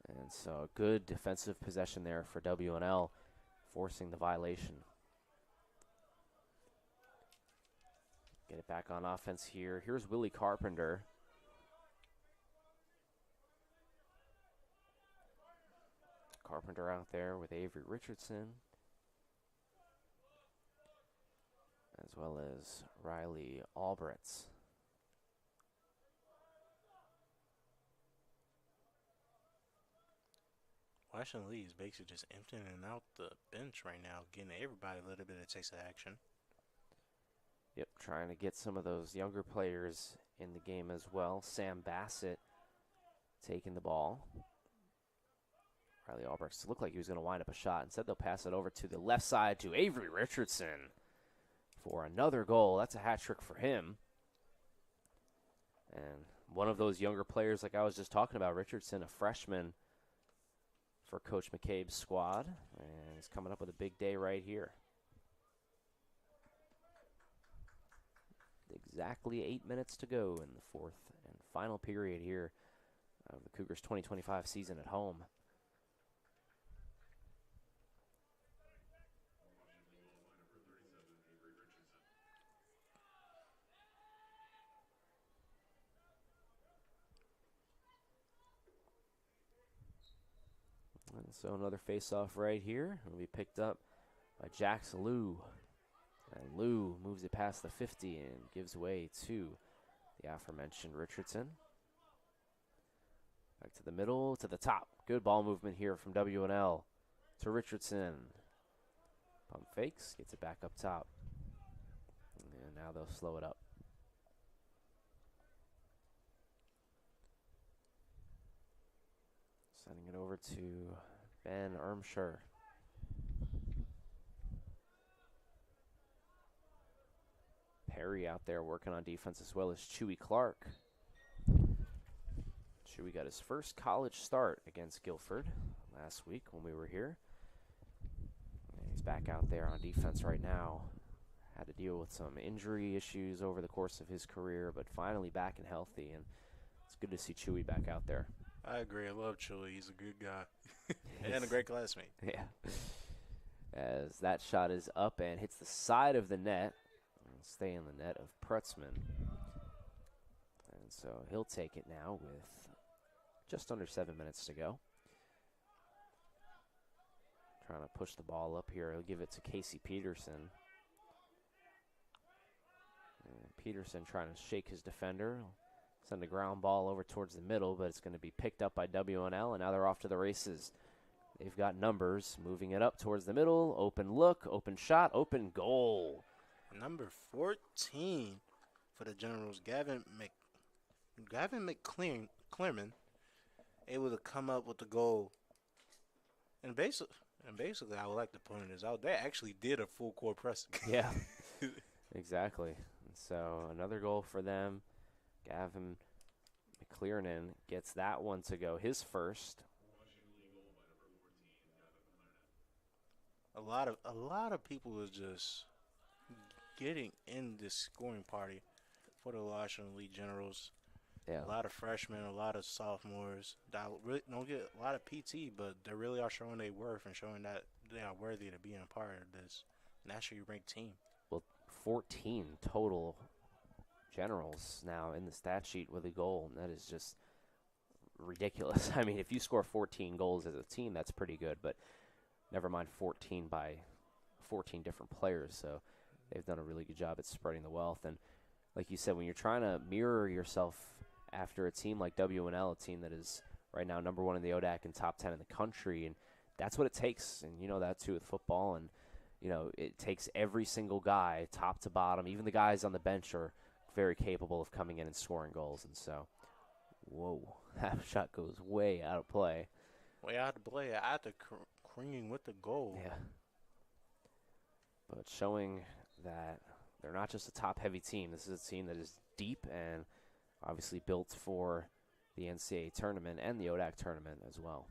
And so a good defensive possession there for WNL, forcing the violation. Get it back on offense here. Here's Willie Carpenter. Carpenter out there with Avery Richardson, as well as Riley Albretts. Washington Lee is basically just emptying out the bench right now, getting everybody a little bit of taste of action. Yep, trying to get some of those younger players in the game as well. Sam Bassett taking the ball. Riley Albrecht looked like he was going to wind up a shot. Instead, they'll pass it over to the left side to Avery Richardson for another goal. That's a hat trick for him. And one of those younger players like I was just talking about, Richardson, a freshman for Coach McCabe's squad. And he's coming up with a big day right here. Exactly 8 minutes to go in the fourth and final period here of the Cougars' 2025 season at home. And so another face-off right here will be picked up by Jax Liu. And Liu moves it past the 50 and gives way to the aforementioned Richardson. Back to the middle, to the top. Good ball movement here from WNL to Richardson. Pump fakes, gets it back up top. And now they'll slow it up. Sending it over to Ben Ermsher. Perry out there working on defense as well as Chewy Clark. Chewy got his first college start against Guilford last week when we were here. And he's back out there on defense right now. Had to deal with some injury issues over the course of his career, but finally back and healthy, and it's good to see Chewy back out there. I agree. I love Chewy. He's a good guy. And a great classmate. Yeah. As that shot is up and hits the side of the net. Stay in the net of Prutzman. And so he'll take it now with just under 7 minutes to go. Trying to push the ball up here. He'll give it to Casey Peterson. And Peterson trying to shake his defender. Send a ground ball over towards the middle, but it's going to be picked up by WNL, and now they're off to the races. They've got numbers, moving it up towards the middle. Open look, open shot, open goal. Number 14 for the Generals, Gavin McClearman, able to come up with the goal. And basically, I would like to point this out. They actually did a full court press. Yeah, exactly. And so another goal for them. Gavin McClearnan gets that one to go, his first. A lot of people was just getting in this scoring party for the Washington Lee Generals. Yeah. A lot of freshmen, a lot of sophomores that really don't get a lot of PT, but they really are showing their worth and showing that they are worthy to be a part of this nationally ranked team. Well, 14 total Generals now in the stat sheet with a goal. And that is just ridiculous. I mean, if you score 14 goals as a team, that's pretty good, but never mind 14 by 14 different players. So they've done a really good job at spreading the wealth. And like you said, when you're trying to mirror yourself after a team like WNL, a team that is right now number 1 in the ODAC and top 10 in the country, and that's what it takes. And you know that too with football. And you know it takes every single guy, top to bottom. Even the guys on the bench are very capable of coming in and scoring goals. And so, whoa, that shot goes way out of play. Way out of play after Cream with the goal. Yeah. But showing that they're not just a top-heavy team. This is a team that is deep and obviously built for the NCAA tournament and the ODAC tournament as well.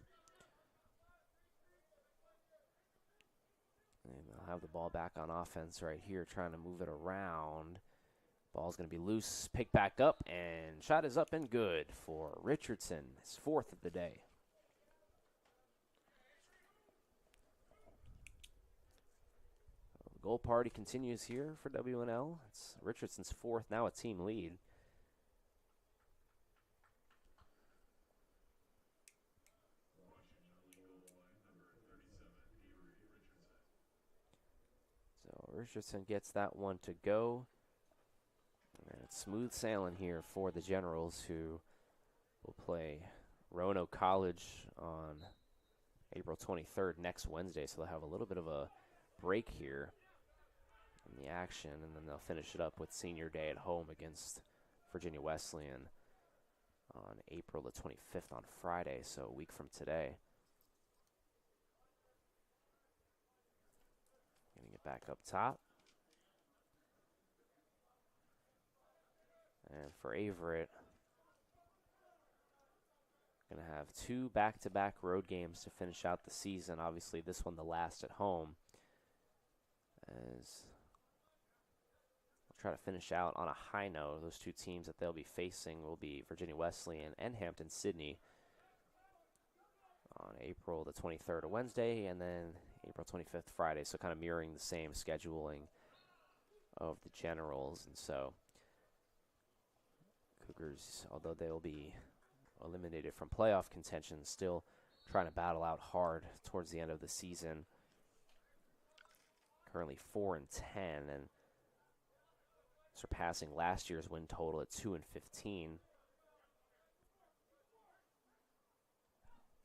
And they'll have the ball back on offense right here, trying to move it around. Ball's going to be loose, picked back up, and shot is up and good for Richardson, his 4th of the day. Goal party continues here for WNL. It's Richardson's 4th, now a team lead. So Richardson gets that one to go. And it's smooth sailing here for the Generals, who will play Roanoke College on April 23rd, next Wednesday. So they'll have a little bit of a break here in the action, and then they'll finish it up with senior day at home against Virginia Wesleyan on April the 25th on Friday, so a week from today. Getting it back up top. And for Averett, going to have 2 back-to-back road games to finish out the season. Obviously, this one the last at home. As we'll try to finish out on a high note. Those 2 teams that they'll be facing will be Virginia Wesleyan and Hampton-Sydney on April the 23rd, a Wednesday, and then April 25th, Friday. So kind of mirroring the same scheduling of the Generals. And so Cougars, although they'll be eliminated from playoff contention, still trying to battle out hard towards the end of the season. Currently 4-10 and surpassing last year's win total at 2-15.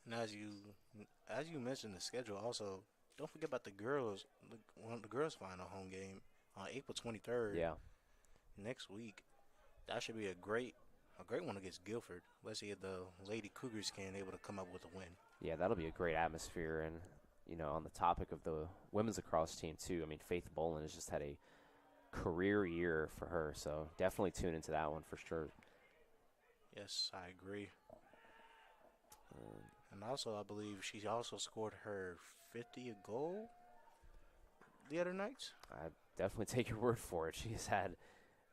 And as you mentioned the schedule, also don't forget about the girls. The girls' final home game on April 23rd. Yeah. Next week. That should be a great one against Guilford. Let's see if the Lady Cougars can able to come up with a win. Yeah, that'll be a great atmosphere. And, you know, on the topic of the women's lacrosse team, too, I mean, Faith Bolin has just had a career year for her. So definitely tune into that one for sure. Yes, I agree. And also, I believe she also scored her 50th goal the other night. I definitely take your word for it. She has had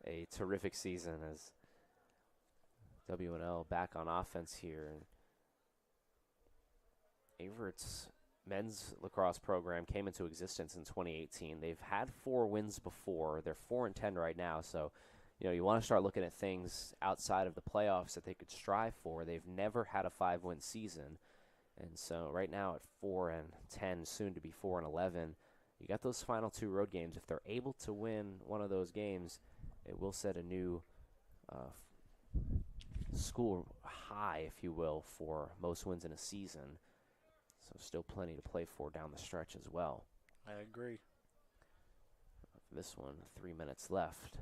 a terrific season as WNL back on offense here. Averett's men's lacrosse program came into existence in 2018. They've had 4 wins before. They're 4-10 right now. So, you know, you want to start looking at things outside of the playoffs that they could strive for. They've never had a 5-win season. And so right now at 4-10, soon to be 4-11, you got those final 2 road games. If they're able to win one of those games, it will set a new school high, if you will, for most wins in a season. So still plenty to play for down the stretch as well. I agree. This one, 3 minutes left.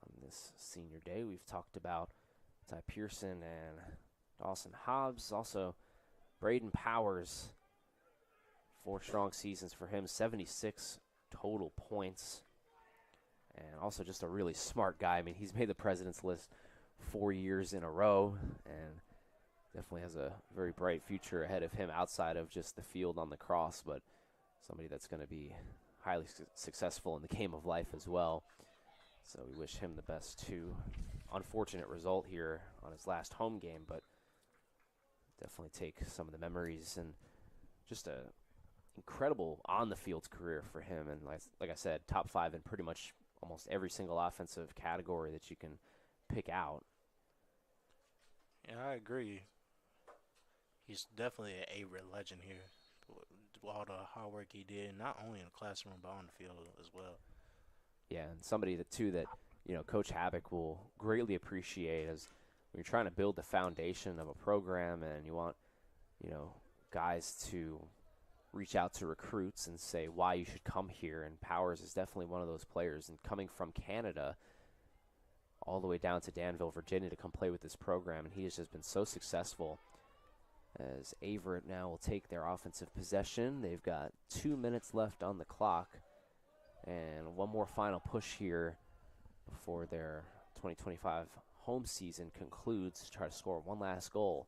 On this senior day, we've talked about Ty Pearson and Dawson Hobbs. Also, Braden Powers, 4 strong seasons for him, 76 total points. And also just a really smart guy. I mean, he's made the president's list 4 years in a row and definitely has a very bright future ahead of him outside of just the field on the cross, but somebody that's going to be highly successful in the game of life as well. So we wish him the best too. Unfortunate result here on his last home game, but definitely take some of the memories and just a incredible on-the-field career for him. And like I said, top 5 in pretty much almost every single offensive category that you can pick out. Yeah, I agree. He's definitely an Averett legend here. All the hard work he did, not only in the classroom, but on the field as well. Yeah, and somebody that Coach Havoc will greatly appreciate as when you're trying to build the foundation of a program and you want, guys to reach out to recruits and say why you should come here. And Powers is definitely one of those players. And coming from Canada all the way down to Danville, Virginia to come play with this program, and he has just been so successful. As Averett now will take their offensive possession. They've got 2 minutes left on the clock. And one more final push here before their 2025 home season concludes to try to score one last goal.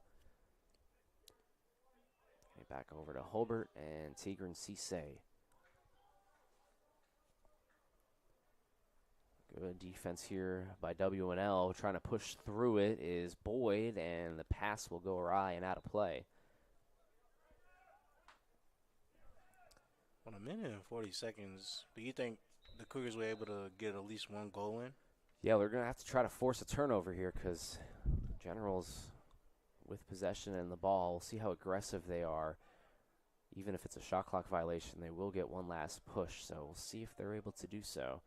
Okay, back over to Holbert and Tigran Cisse. Good defense here by WNL. Trying to push through it is Boyd, and the pass will go awry and out of play. On 1:40 seconds, do you think the Cougars were able to get at least one goal in? Yeah, they're going to have to try to force a turnover here because Generals with possession and the ball. We'll see how aggressive they are. Even if it's a shot clock violation, they will get one last push, so we'll see if they're able to do so.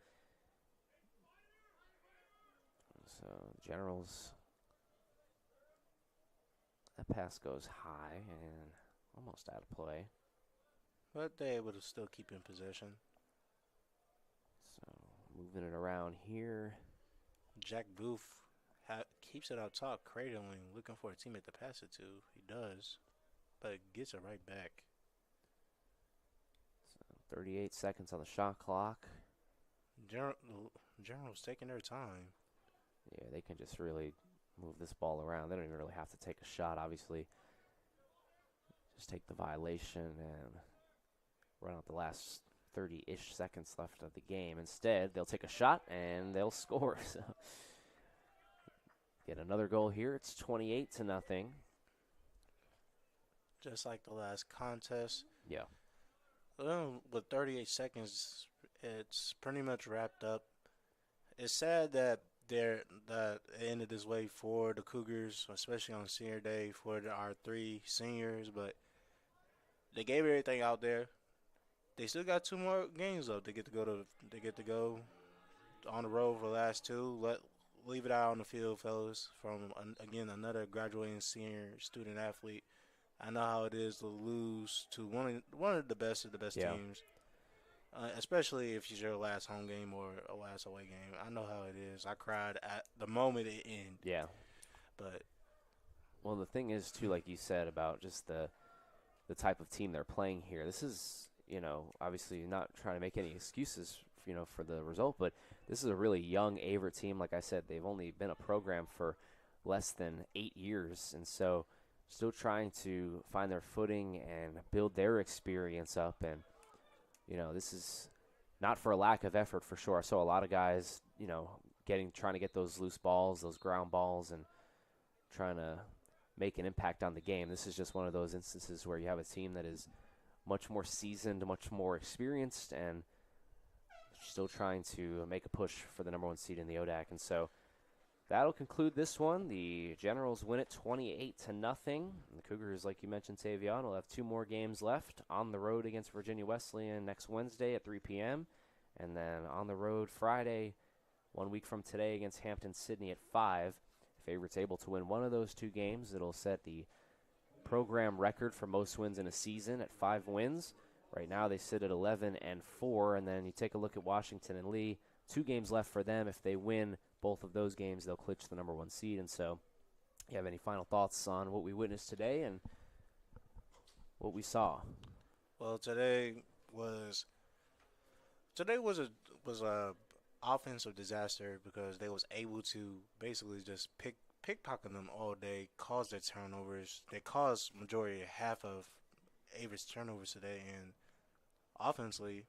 So, Generals, that pass goes high and almost out of play. But they're able to still keep in possession. So, moving it around here. Jack Booth keeps it out top, cradling, looking for a teammate to pass it to. He does, but gets it right back. So 38 seconds on the shot clock. General's taking their time. Yeah, they can just really move this ball around. They don't even really have to take a shot, obviously. Just take the violation and run out the last 30-ish seconds left of the game. Instead, they'll take a shot and they'll score. So get another goal here. It's 28-0. Just like the last contest. Yeah. With 38 seconds, it's pretty much wrapped up. It's sad that it ended this way for the Cougars, especially on senior day for our 3 seniors, but they gave everything out there. They still got 2 more games up. They get to go on the road for the last 2. Leave it out on the field, fellas. From again another graduating senior student athlete. I know how it is to lose to one of the best teams, especially if it's your last home game or a last away game. I know how it is. I cried at the moment it ended. Yeah. But well, the thing is too, like you said about just the type of team they're playing here. This is, obviously not trying to make any excuses, for the result, but this is a really young Averett team. Like I said, they've only been a program for less than 8 years, and so still trying to find their footing and build their experience up. And, this is not for a lack of effort for sure. I saw a lot of guys, trying to get those loose balls, those ground balls, and trying to make an impact on the game. This is just one of those instances where you have a team that is much more seasoned, much more experienced, and still trying to make a push for the number 1 seed in the ODAC. And so that'll conclude this one. The Generals win it 28-0. The Cougars, like you mentioned, Tavion, will have 2 more games left on the road against Virginia Wesleyan next Wednesday at 3 p.m. And then on the road Friday, 1 week from today, against Hampton-Sydney at 5. If Averett's able to win one of those 2 games, it'll set the program record for most wins in a season at 5 wins. Right now they sit at 11-4, and then you take a look at Washington and Lee. 2 games left for them. If they win both of those games, they'll clinch the number 1 seed. And so, you have any final thoughts on what we witnessed today and what we saw? Well, today was a offensive disaster because they was able to basically just pickpocket them all day, cause their turnovers. They caused half of Averett's turnovers today, and offensively,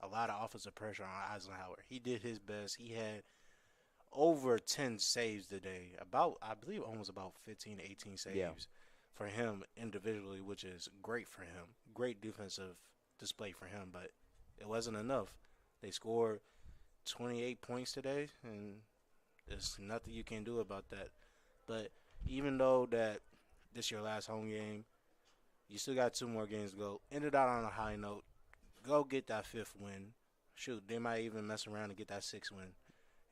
a lot of offensive pressure on Eisenhower. He did his best. He had over 10 saves today, I believe almost about 15 to 18 saves for him individually, which is great for him. Great defensive display for him, but it wasn't enough. They scored 28 points today, and there's nothing you can do about that. But even though that this is your last home game, you still got 2 more games to go. End it out on a high note. Go get that 5th win. Shoot, they might even mess around and get that 6th win.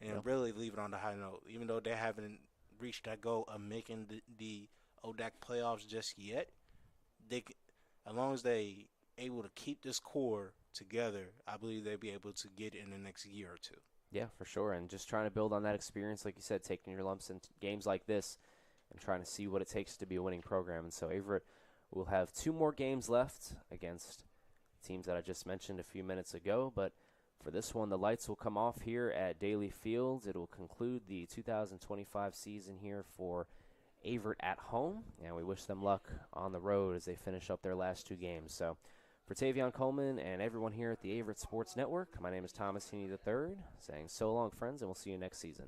And really leave it on the high note. Even though they haven't reached that goal of making the ODAC playoffs just yet, as long as they able to keep this core together, I believe they'll be able to get it in the next year or 2. Yeah, for sure. And just trying to build on that experience, like you said, taking your lumps in games like this and trying to see what it takes to be a winning program. And so Averett will have 2 more games left against teams that I just mentioned a few minutes ago. But for this one, the lights will come off here at Daly Field. It will conclude the 2025 season here for Averett at home, and we wish them luck on the road as they finish up their last 2 games. So for Tavion Coleman and everyone here at the Averett Sports Network, my name is Thomas Heaney III, saying so long, friends, and we'll see you next season.